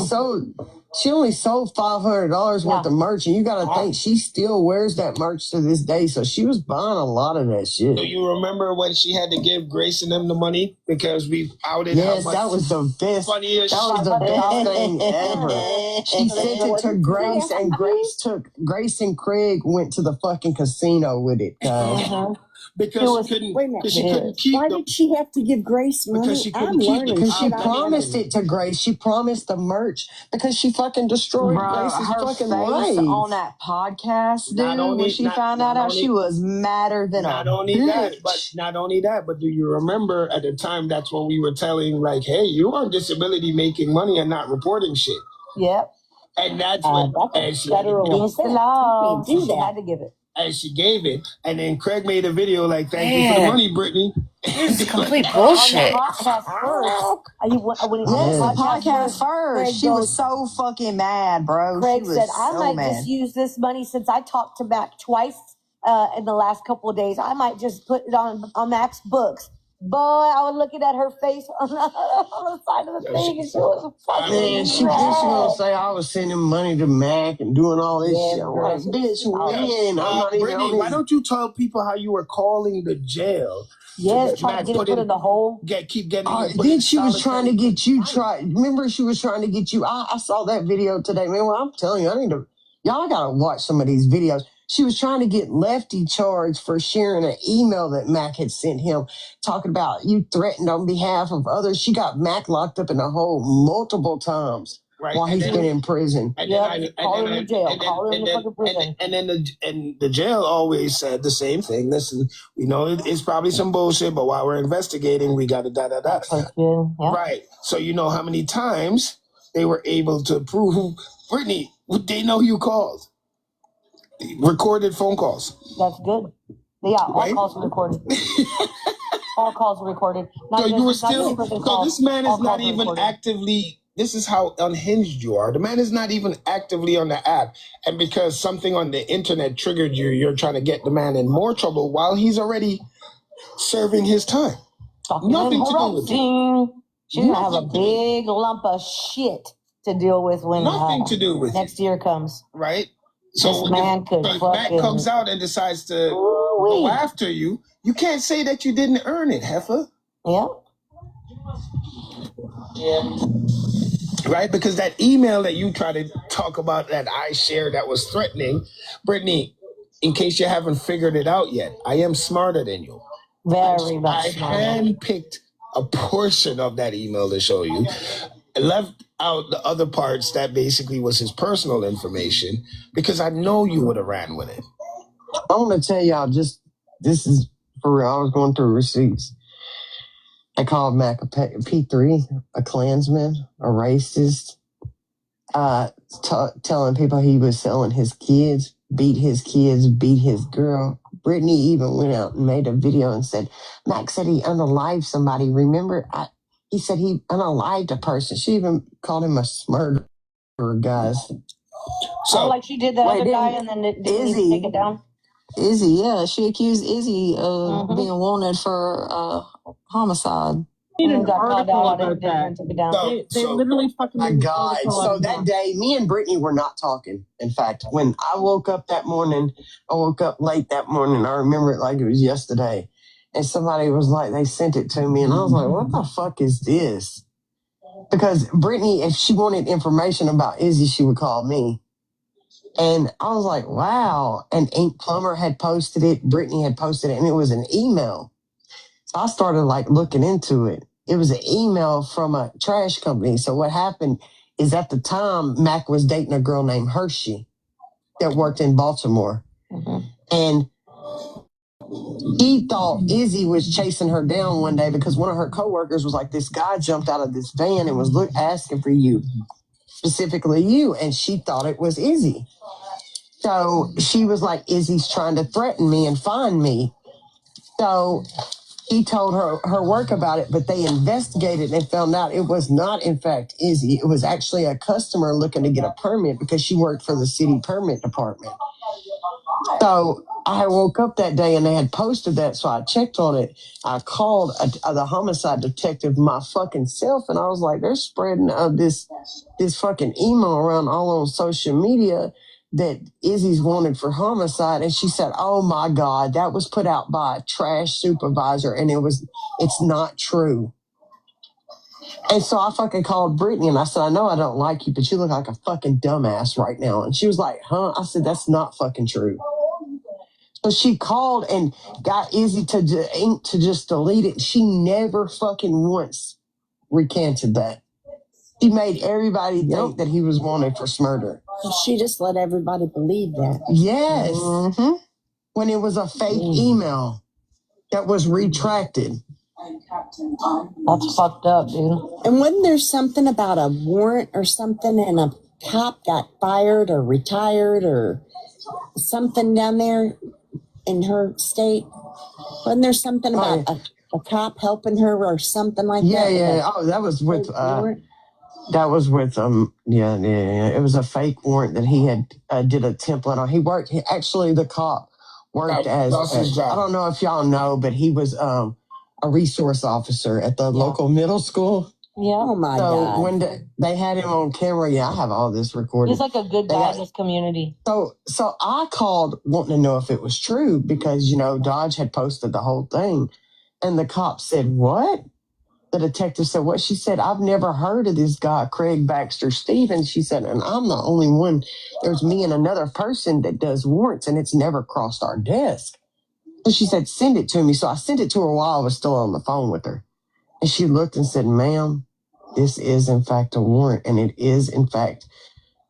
She only sold $500 worth of merch, and you got to think she still wears that merch to this day. So she was buying a lot of that shit. Do you remember when she had to give Grace and them the money because we outed how much? Yes, that was the best. Funniest that was the best thing ever. She sent it to Grace, and Grace and Craig went to the fucking casino with it, guys. Because she couldn't keep. Why did she have to give Grace money? Because she couldn't keep it. Because she promised it to Grace. She promised the merch because she fucking destroyed Grace's fucking life on that podcast, dude. When she found that out, she was madder than a Not only that, but do you remember at the time that's when we were telling like, hey, you on disability making money and not reporting shit. Yep. And that's when Federal. It's the law. She had to give it. And she gave it, and then Craig made a video like, "Thank you for the money, Brittany." It's complete bullshit. Podcast first. She was so fucking mad, bro. Craig she was said, "I so might mad. just use this money since I talked to Mac twice in the last couple of days. I might just put it on Mac's books." Boy, I was looking at her face on the side of the thing, and she was fucking she gonna say I was sending money to Mac and doing all this shit. I'm like, bitch, when? I'm not even Brittany, why don't you tell people how you were calling the jail? Yes, trying to get it put in the hole. Keep getting. Then she was trying to get you. Remember, she was trying to get you. I saw that video today, man. Well, I'm telling you, y'all gotta watch some of these videos. She was trying to get Lefty charged for sharing an email that Mac had sent him talking about you threatened on behalf of others. She got Mac locked up in a hole multiple times while he's been in prison. And then the jail always said the same thing. Listen, we know it's probably some bullshit, but while we're investigating, we got to da-da-da. Right. So you know how many times they were able to prove, Brittany, they know you called. Recorded phone calls. That's good. Yeah, all calls are recorded. All calls are recorded. So you were still. So this man is not even actively This is how unhinged you are. The man is not even actively on the app. And because something on the internet triggered you, you're trying to get the man in more trouble while he's already serving his time. Nothing to do with it. She's gonna have a big lump of shit to deal with when Nothing to do with next year comes. Right? So This man could if fucking Matt comes out and decides to go after you, you can't say that you didn't earn it, heifer. Yeah. Right? Because that email that you try to talk about that I shared that was threatening, Brittany, in case you haven't figured it out yet, I am smarter than you. Very much I smarter. handpicked a portion of that email to show you. I left out the other parts that basically was his personal information because I know you would have ran with it. I want to tell y'all this is for real. I was going through receipts. They called Mac a P3, a Klansman, a racist, telling people he was selling his kids, beat his girl. Brittany even went out and made a video and said, Mac said he unalived somebody. Remember, he said he unalived a person. She even called him a murderer, guys. So, like she did that other guy and then didn't even take it down? Izzy, yeah. She accused Izzy of being wanted for homicide. They literally fucking. My God. So that day, me and Brittany were not talking. In fact, when I woke up that morning, I woke up late that morning. I remember it like it was yesterday. And somebody was like, they sent it to me. And I was like, what the fuck is this? Because Brittany, if she wanted information about Izzy, she would call me. And I was like, wow. And Ink Plumber had posted it. Brittany had posted it. And it was an email. So I started like looking into it. It was an email from a trash company. So what happened is at the time, Mac was dating a girl named Hershey that worked in Baltimore. And he thought Izzy was chasing her down one day because one of her coworkers was like, this guy jumped out of this van and was asking for you, specifically you. And she thought it was Izzy. So she was like, Izzy's trying to threaten me and find me. So he told her work about it, but they investigated and found out it was not, in fact, Izzy. It was actually a customer looking to get a permit because she worked for the city permit department. So I woke up that day and they had posted that, so I checked on it. I called the homicide detective my fucking self, and I was like, they're spreading this fucking email around all on social media that Izzy's wanted for homicide. And she said, oh my God, that was put out by a trash supervisor and it's not true. And so I fucking called Brittany and I said, I know I don't like you, but you look like a fucking dumbass right now. And she was like, huh? I said, that's not fucking true. So she called and got Izzy to just delete it. She never fucking once recanted that. She made everybody think that he was wanted for murder. She just let everybody believe that. Yes. When it was a fake email that was retracted. That's fucked up, dude. And wasn't there something about a warrant or something and a cop got fired or retired or something down there in her state? Wasn't there something about a cop helping her or something like that? Yeah. Oh, that was with... That was with It was a fake warrant that he had did a template on. Actually the cop worked as I don't know if y'all know, but he was a resource officer at the local middle school. Yeah. Oh my God. So when they had him on camera, I have all this recorded. He's like a good guy in this community. So I called wanting to know if it was true because Dodge had posted the whole thing, and the cop said, "What?" The detective said, what? She said, I've never heard of this guy, Craig Baxter Stevens. She said, and I'm the only one. There's me and another person that does warrants, and it's never crossed our desk. So she said, send it to me. So I sent it to her while I was still on the phone with her. And she looked and said, ma'am, this is in fact a warrant, and it is in fact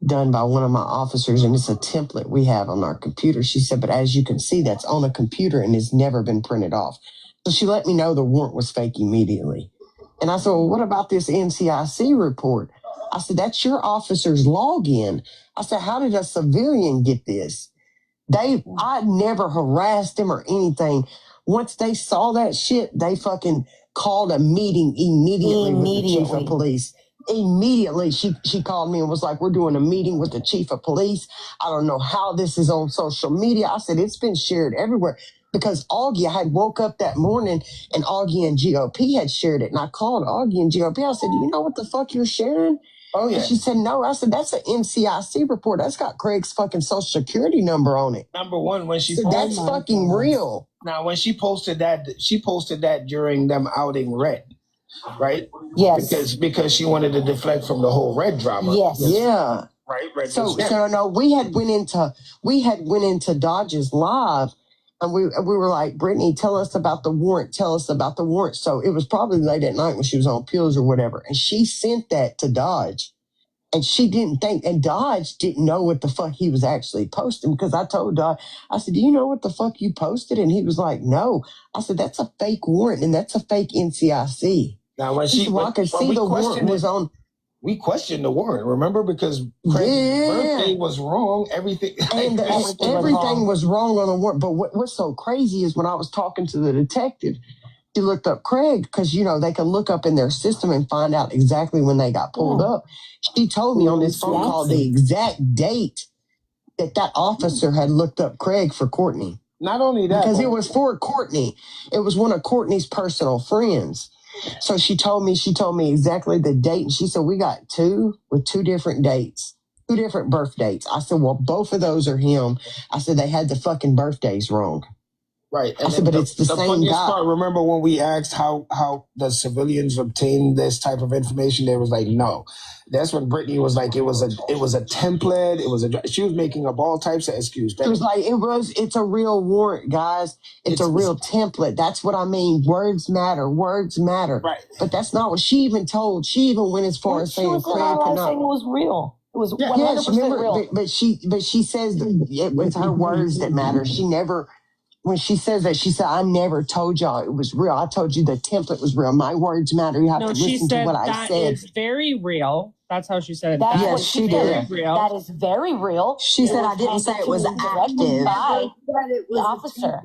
done by one of my officers, and it's a template we have on our computer. She said, but as you can see, that's on a computer and it's never been printed off. So she let me know the warrant was fake immediately. And I said, well, what about this NCIC report? I said, that's your officer's login. I said, how did a civilian get this? I never harassed him or anything. Once they saw that shit, they fucking called a meeting immediately with the chief of police. immediately she called me and was like, we're doing a meeting with the chief of police. I don't know how this is on social media. I said, it's been shared everywhere because Augie, I had woke up that morning and Augie and GOP had shared it. And I called Augie and GOP. I said, do you know what the fuck you're sharing? Oh, yeah. And she said, no. I said, that's an NCIC report. That's got Craig's fucking social security number on it. Number one, when she So that's fucking real. Now, when she posted that during them outing Red, right? Yes. Because she wanted to deflect from the whole Red drama. Yes. Yeah. Right. Red. So no, we had went into Dodge's live, and we were like, Brittany, tell us about the warrant. Tell us about the warrant. So it was probably late at night when she was on pills or whatever, and she sent that to Dodge, and she didn't think, and Dodge didn't know what the fuck he was actually posting because I told Dodge, I said, do you know what the fuck you posted? And he was like, no. I said, that's a fake warrant and that's a fake NCIC. Now when I could see the warrant was on. We questioned the warrant, remember? Because Craig's birthday was wrong. Everything and everything was wrong on the warrant. But what's so crazy is when I was talking to the detective, she looked up Craig because, you know, they can look up in their system and find out exactly when they got pulled up. She told me on this phone call the exact date that officer had looked up Craig for Courtney. Not only that. Because it was for Courtney. It was one of Courtney's personal friends. So she told me exactly the date. And she said, we got two with two different dates, two different birth dates. I said, well, both of those are him. I said, they had the fucking birthdays wrong. Right. And I said, but it's the same guy. Part, remember when we asked how the civilians obtain this type of information? They was like, no. That's when Brittany was like, it was a template. She was making up all types of excuses. It was like, it's a real warrant, guys. It's a real template. That's what I mean. Words matter. Right. But that's not what she even told. She even went as far as saying Craig could not. Saying it was real. It was 100% remember, real. But she says it was her words that matter. She never, when she says that, she said, I never told y'all it was real. I told you the template was real. My words matter. You have to listen to what I said. That is very real. That's how she said it. That's That what is she very did. real. That is very real. She said I didn't say it was active. By the officer.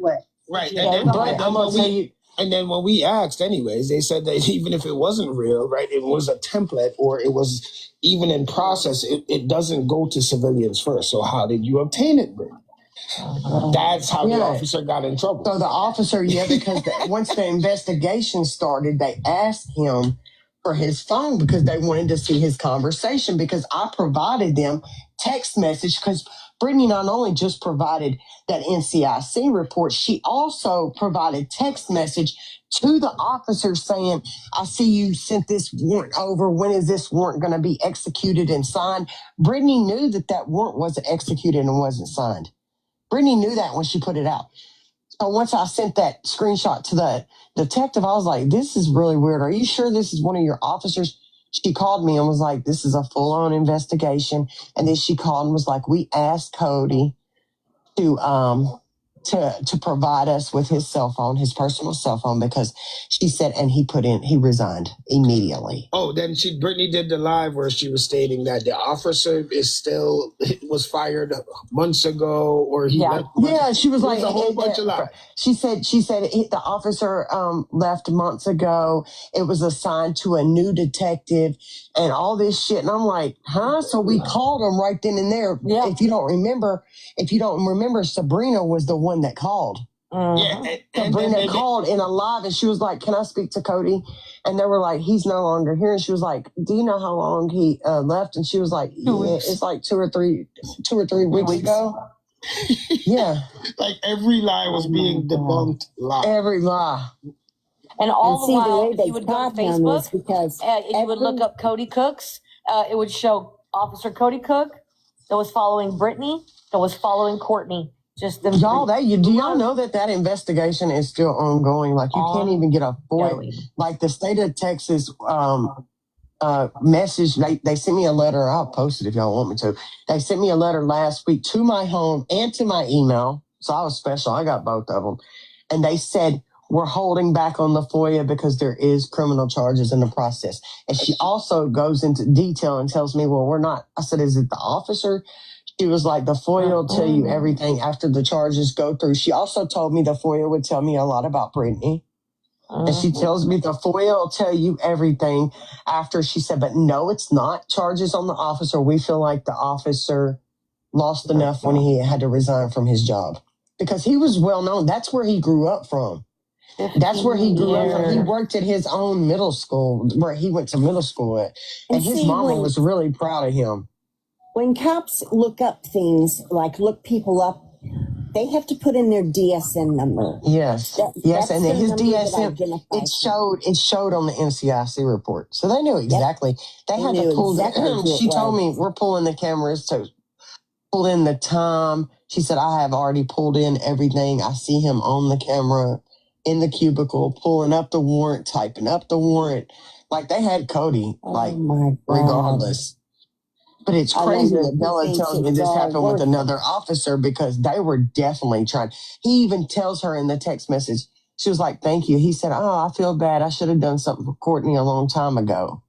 Right. And then when we asked anyways, they said that even if it wasn't real, right, it was a template or it was even in process, it doesn't go to civilians first. So how did you obtain it, Brittany? That's how the officer got in trouble. So the officer, because once the investigation started, they asked him for his phone because they wanted to see his conversation because I provided them text message because Brittany not only just provided that NCIC report, she also provided text message to the officer saying, I see you sent this warrant over. When is this warrant going to be executed and signed? Brittany knew that warrant wasn't executed and wasn't signed. Brittany knew that when she put it out. So once I sent that screenshot to the detective, I was like, this is really weird. Are you sure this is one of your officers? She called me and was like, this is a full-on investigation. And then she called and was like, we asked Cody to provide us with his cell phone, his personal cell phone, because she said, and he resigned immediately. Oh, then Brittany did the live where she was stating that the officer was fired months ago, or he left. Yeah, she was like a whole bunch of lies. She said the officer left months ago. It was assigned to a new detective and all this shit. And I'm like, huh? So we called him right then and there. Yeah. If you don't remember, Sabrina was the one that called. Yeah, Sabrina called in a live and she was like, can I speak to Cody? And they were like, he's no longer here. And she was like, do you know how long he left? And she was like, it's like 2 or 3 weeks ago. Yeah. Like every lie was being debunked live. Every lie. And all the while, way they you would go to caught him Facebook, was because you would look up Cody Cooks. It would show Officer Cody Cook that was following Brittany, that was following Courtney. Just them. Do y'all know that investigation is still ongoing? Like you can't even get a FOIA. Like the state of Texas message, they sent me a letter. I'll post it if y'all want me to. They sent me a letter last week to my home and to my email. So I was special. I got both of them. And they said, we're holding back on the FOIA because there is criminal charges in the process. And she also goes into detail and tells me, well, we're not. I said, is it the officer? She was like, the FOIA will tell you everything after the charges go through. She also told me the FOIA would tell me a lot about Brittany. And she tells me the FOIA will tell you everything after she said, but no, it's not charges on the officer. We feel like the officer lost enough when he had to resign from his job because he was well known. That's where he grew up from. That's where he grew up from. He worked at his own middle school where he went to middle school at. And his mama was really proud of him. When cops look up things, like look people up, they have to put in their DSN number. Yes. Yes, and his DSM, it showed on the NCIC report. So they knew exactly. They had to pull she told me we're pulling the cameras to pull in the time. She said, I have already pulled in everything. I see him on the camera in the cubicle, pulling up the warrant, typing up the warrant. Like they had Cody, regardless. But it's crazy that Bella tells me this happened with another officer because they were definitely trying. He even tells her in the text message, she was like, thank you. He said, I feel bad. I should have done something for Courtney a long time ago.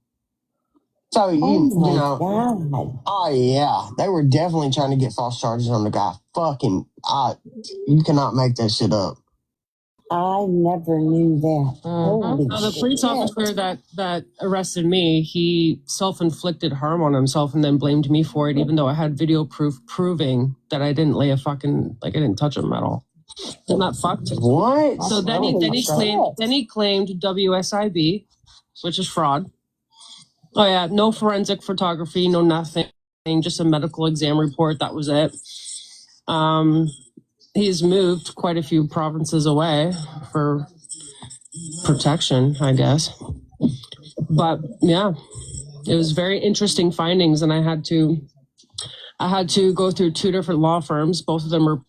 So, you know, oh, yeah, they were definitely trying to get false charges on the guy. You cannot make that shit up. I never knew that. The police officer that arrested me, he self-inflicted harm on himself and then blamed me for it, even though I had video proof proving that I didn't I didn't touch him at all. Isn't that fucked? What? So then he claimed WSIB, which is fraud. Oh yeah, no forensic photography, no nothing, just a medical exam report. That was it. He's moved quite a few provinces away for protection, I guess. But yeah, it was very interesting findings, and I had to go through 2 different law firms. Both of them were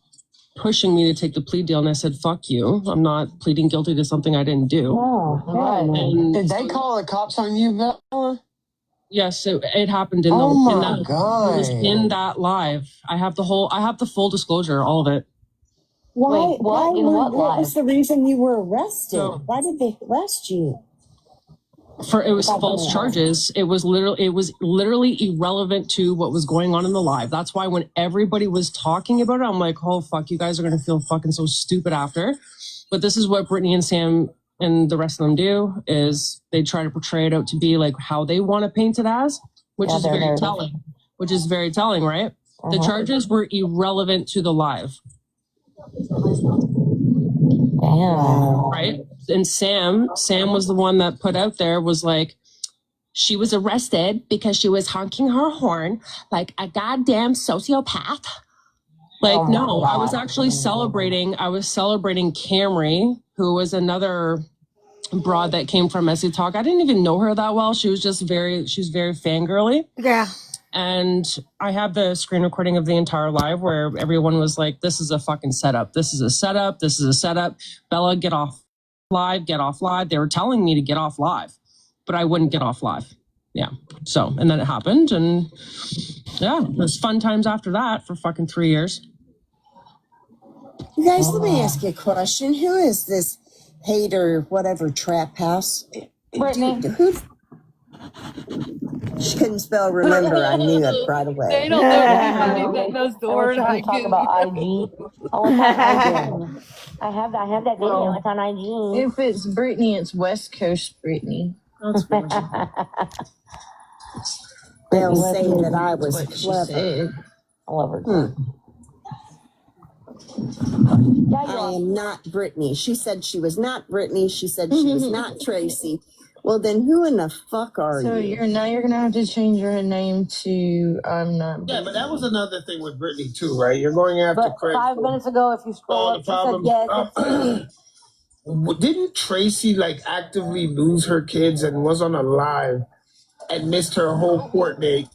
pushing me to take the plea deal, and I said, "Fuck you! I'm not pleading guilty to something I didn't do." And did they call the cops on you, Bella? Yes, it happened in God. it was in that live. I have the full disclosure, all of it. What was the reason you were arrested? Why did they arrest you? It was false charges. It was literally irrelevant to what was going on in the live. That's why when everybody was talking about it, I'm like, oh fuck, you guys are gonna feel fucking so stupid after. But this is what Brittany and Sam and the rest of them do, is they try to portray it out to be like how they want to paint it as, which is very telling, right? The charges were irrelevant to the live. Damn. Right? And Sam was the one that put out there, was like, she was arrested because she was honking her horn like a goddamn sociopath. Like, no, I was actually celebrating. I was celebrating Camry, who was another broad that came from Messy Talk. I didn't even know her that well. She was very fangirly. Yeah. And I have the screen recording of the entire live where everyone was like, this is a fucking setup. This is a setup. This is a setup. Bella, get off live, get off live. They were telling me to get off live, but I wouldn't get off live. Yeah. So, and then it happened. And yeah, it was fun times after that for fucking 3 years. You guys, let me ask you a question. Who is this hater, whatever, trap house? Brittany. She couldn't spell remember. I knew it right away. They don't know anybody that knows the word I talk about IG. I have that video. It's on IG. If it's Brittany, it's West Coast Brittany. They'll say that I was clever. I love her. I am not Brittany. She said she was not Brittany. She said she was not Tracy. Well, then who in the fuck are you? So you're gonna have to change your name to I'm not. Yeah, but that was another thing with Brittany too, right? You're going after But Craig. 5 minutes ago, if you scroll up, she said yes. Didn't Tracy like actively lose her kids and was on a live and missed her whole court date?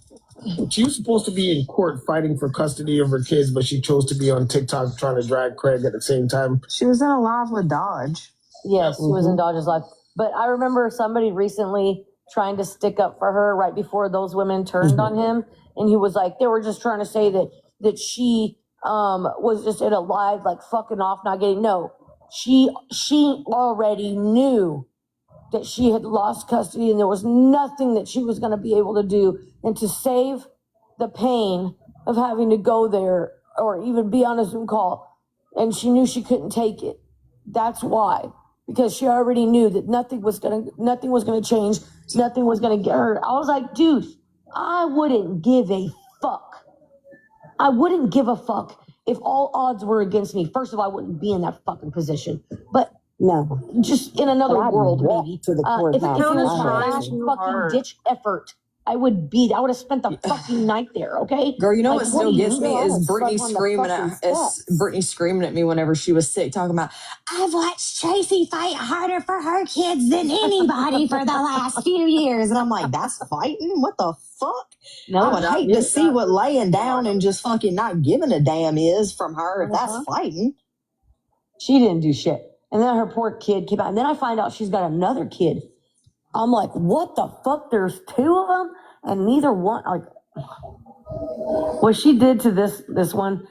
She was supposed to be in court fighting for custody of her kids, but she chose to be on TikTok trying to drag Craig at the same time. She was in a live with Dodge. Yes, she was in Dodge's live. But I remember somebody recently trying to stick up for her right before those women turned on him. And he was like, they were just trying to say that she was just in a live, like fucking off, not getting, no. She already knew that she had lost custody and there was nothing that she was going to be able to do. And to save the pain of having to go there or even be on a Zoom call, and she knew she couldn't take it. That's why. because she already knew that nothing was gonna change, nothing was gonna get her. I was like, dude, I wouldn't give a fuck. I wouldn't give a fuck if all odds were against me. First of all, I wouldn't be in that fucking position. But No. just in another I'd world, walk maybe. to the If it courthouse. was I'm a ready. last fucking ditch effort, I would have spent the fucking night there, okay? Girl, you know Like, what what still do you gets me do? I is was Brittany stuck on the screaming fucking at steps. Brittany screaming at me whenever she was sick, talking about I've watched Tracy fight harder for her kids than anybody for the last few years, and I'm like, that's fighting? What the fuck? No, I would hate to see what laying down and just fucking not giving a damn is from her if that's fighting. she didn't do shit. And then her poor kid came out. And then I find out she's got another kid. I'm like, what the fuck? There's two of them? And neither one, like, what she did to this one,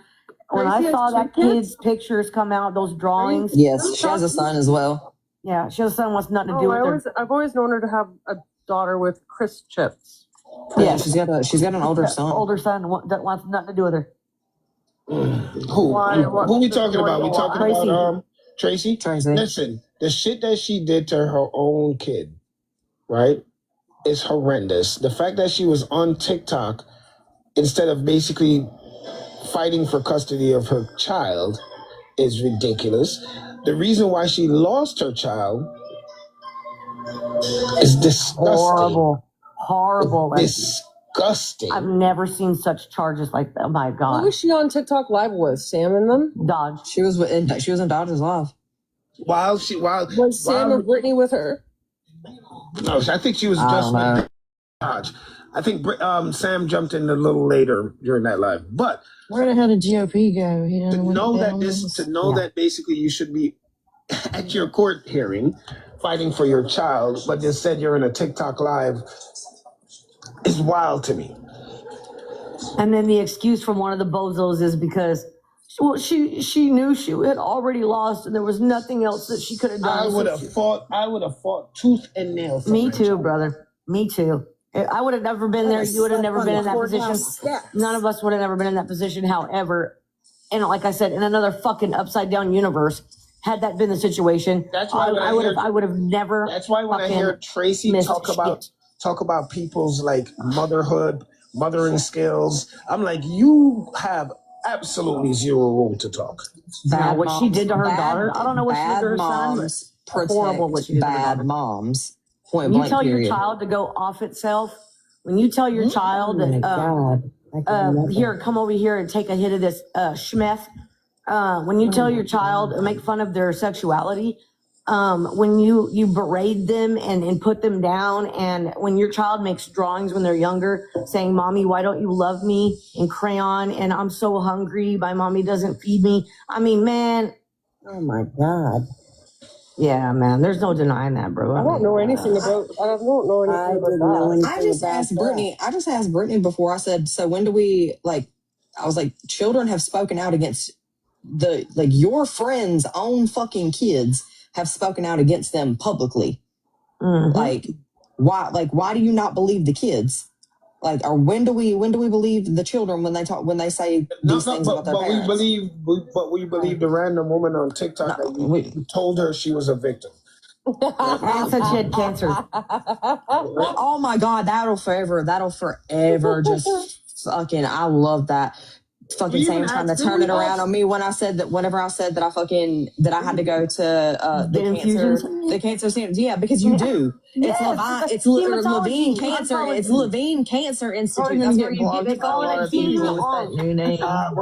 when I Tracy saw has that two kids? kid's pictures come out, those drawings. Yes, she has a son as well. Yeah, she has a son wants nothing to do with her. I've always known her to have a daughter with Chris Chips. Yeah, she's got an older son. Older son that wants nothing to do with her. Who we talking about? We talking Tracy. about Tracy? Tracy. Listen, the shit that she did to her own kid, right, is horrendous. The fact that she was on TikTok instead of basically fighting for custody of her child is ridiculous. The reason why she lost her child is disgusting. Horrible. Like, Disgusting. I've never seen such charges like that. Oh my Who God. was she on TikTok live with? Sam and them? Dodge. She was in Dodge's Live. Was Sam and Brittany with her? No, I think she was just with Dodge. I think Sam jumped in a little later during that live. But Where the hell did GOP go? He to know that basically you should be at your court hearing fighting for your child, but instead you're in a TikTok live is wild to me. And then the excuse from one of the bozos is because she knew she had already lost and there was nothing else that she could have done. I would have fought tooth and nail for Me my too, child. brother. Me too. I would have never been there. You would have never been in that position. None of us would have never been in that position. However, and like I said, in another fucking upside down universe, had that been the situation, That's why I would have never. That's why when I hear Tracy talk about people's like mothering skills, I'm like, you have absolutely zero room to talk. What she did to her daughter, I don't know what she did to her son, but horrible what she did to her daughter. Bad moms. When you tell your child to go off itself, when you tell your child that, here, come over here and take a hit of this schmeth. When you tell your child, make fun of their sexuality, when you berate them and put them down, and when your child makes drawings when they're younger saying, Mommy, why don't you love me, in crayon, and I'm so hungry, my mommy doesn't feed me. I mean, man. Oh my God. Yeah, man, there's no denying that, bro. I don't know anything about that. I just asked Brittany before. I said, so when do we I was like, children have spoken out against your friends' own fucking kids have spoken out against them publicly. Mm-hmm. Why do you not believe the kids? Or when do we believe the children when they say these things about their parents? We believe the random woman on TikTok that you told her she was a victim. And said she had cancer. Oh my God, that'll forever just fucking, I love that. Fucking same time to turn it around on me when I said that whenever I said that I had to go to the cancer center. Yeah, because you do. It's Levine Cancer. It's Levine Cancer Institute. That's where you get it.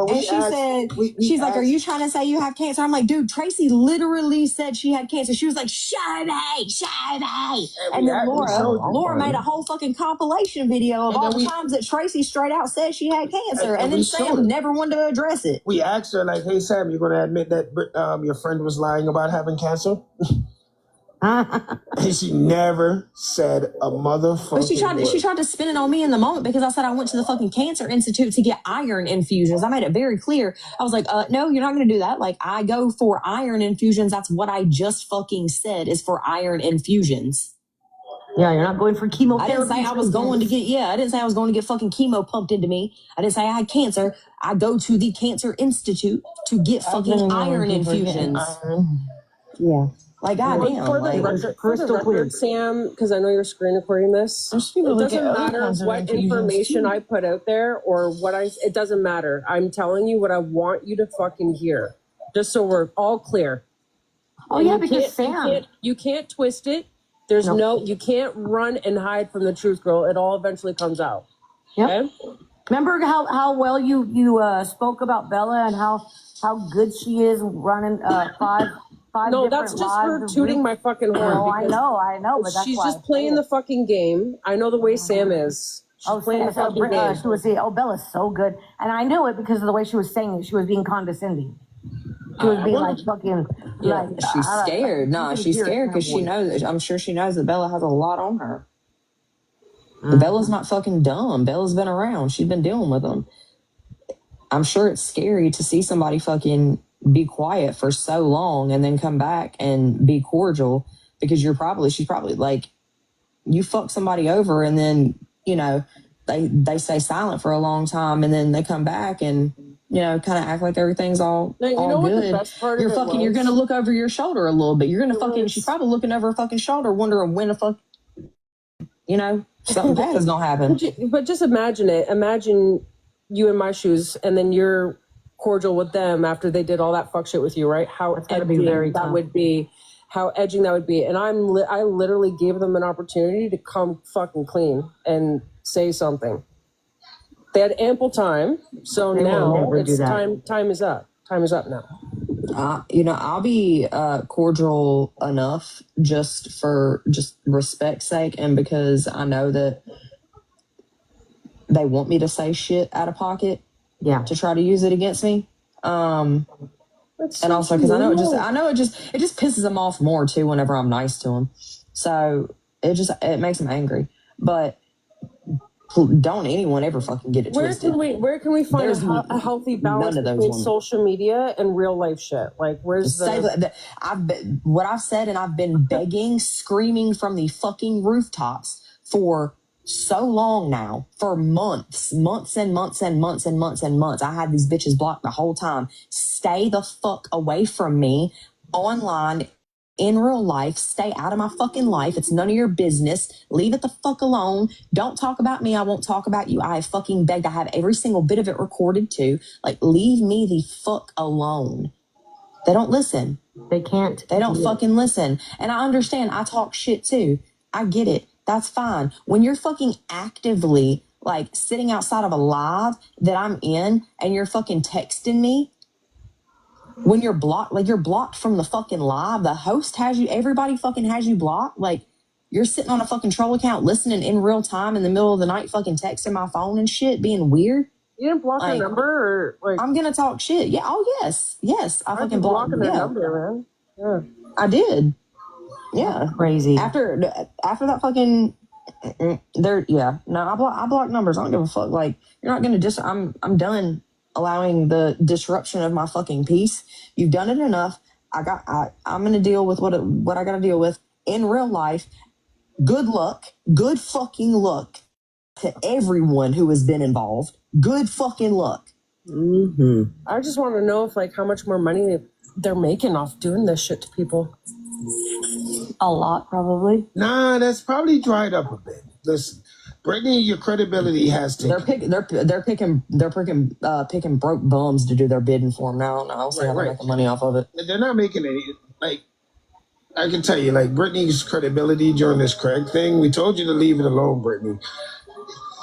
And she said, she's like, are you trying to say you have cancer? I'm like, dude, Tracy literally said she had cancer. She was like, show me. And then Laura made a whole fucking compilation video of all the times that Tracy straight out said she had cancer. And then Sam never wanted to address it. We asked her, like, hey, Sam, you going to admit that your friend was lying about having cancer? And she never said a motherfucking But she tried to spin it on me in the moment because I said I went to the fucking Cancer Institute to get iron infusions. I made it very clear. I was like, no, you're not going to do that. Like, I go for iron infusions. That's what I just fucking said is for iron infusions. Yeah, you're not going for chemotherapy. I didn't say I was going to get fucking chemo pumped into me. I didn't say I had cancer. I go to the Cancer Institute to get fucking iron infusions. Yeah. Like, goddamn, For the like, record, crystal clear. Sam, because I know you're screen recording this. I'm just gonna It look doesn't at other matter kinds of what infusions, information too. I put out there or what it doesn't matter. I'm telling you what I want you to fucking hear. Just so we're all clear. Oh And yeah, you because can't, Sam. you can't twist it. There's you can't run and hide from the truth, girl. It all eventually comes out. Yep. Okay? Remember how well you spoke about Bella and how good she is running five No, different that's just her lives a tooting week? my fucking horn. No, I because know, but that's she's why just I say playing it. the fucking game. I know the way Sam is. She's playing the fucking game. She was saying, "Oh, Bella's so good," and I knew it because of the way she was saying it. She was being condescending. She was being like fucking like. She's scared. No, she's scared because she knows. knows. I'm sure she knows that Bella has a lot on her. But Bella's not fucking dumb. Bella's been around. She's been dealing with them. I'm sure it's scary to see somebody fucking be quiet for so long and then come back and be cordial because she's probably like, you fuck somebody over and then, you know, they stay silent for a long time and then they come back and, you know, kind of act like everything's all good. What the best part You're going to look over your shoulder a little bit. You're going to fucking, she's probably looking over her fucking shoulder wondering when the fuck, you know, something bad is going to happen. But just imagine it. Imagine you in my shoes and then you're cordial with them after they did all that fuck shit with you, right? How edging that would be. How edging that would be. And I literally gave them an opportunity to come fucking clean and say something. They had ample time. So now it's time. Time is up. Time is up now. You know, I'll be cordial enough just for respect's sake and because I know that they want me to say shit out of pocket to try to use it against me. And also because I know it just pisses them off more too whenever I'm nice to them. So it makes them angry. But don't anyone ever fucking get it twisted. Where can we find a healthy balance between social media and real life shit? Like where's what I've said and I've been begging, screaming from the fucking rooftops for so long now, for months and months and months and months and months. I had these bitches blocked the whole time. Stay the fuck away from me online, in real life. Stay out of my fucking life. It's none of your business. Leave it the fuck alone. Don't talk about me. I won't talk about you. I have fucking begged. I have every single bit of it recorded too. Like, leave me the fuck alone. They don't listen. They can't. They don't fucking listen. And I understand. I talk shit too. I get it. That's fine. When you're fucking actively like sitting outside of a live that I'm in and you're fucking texting me, when you're blocked, like you're blocked from the fucking live, the host has you, everybody fucking has you blocked. Like you're sitting on a fucking troll account listening in real time in the middle of the night, fucking texting my phone and shit, being weird. You didn't block their number or like I'm gonna talk shit. Yeah, oh yes. I fucking blocked their number, man. Yeah. I did. Yeah, crazy. After that fucking, I block numbers. I don't give a fuck. Like you're not gonna I'm done allowing the disruption of my fucking peace. You've done it enough. I'm gonna deal with what I gotta deal with in real life. Good luck. Good fucking luck to everyone who has been involved. Good fucking luck. I just want to know if how much more money they're making off doing this shit to people. A lot, probably. Nah, that's probably dried up a bit. Listen, Brittany, your credibility has to. They're picking broke bums to do their bidding for them now. I'll see how they're making money off of it. They're not making any. Like, I can tell you, like Brittany's credibility during this Craig thing. We told you to leave it alone, Brittany.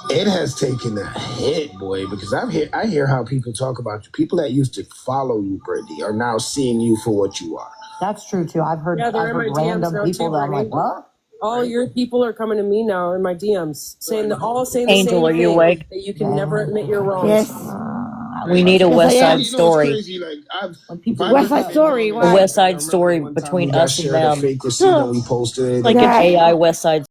It has taken a hit, boy, because I hear how people talk about you. People that used to follow you, Brittany, are now seeing you for what you are. That's true too. I've heard random people that I'm like, what? All your people are coming to me now in my DMs saying the same Angel, are you thing, awake? that you can never admit you're wrong. Yes. We need a West Side Story. Crazy? Like, West Side Story. A West Side Story between us and them. Fake receipt that we posted. Like an AI West Side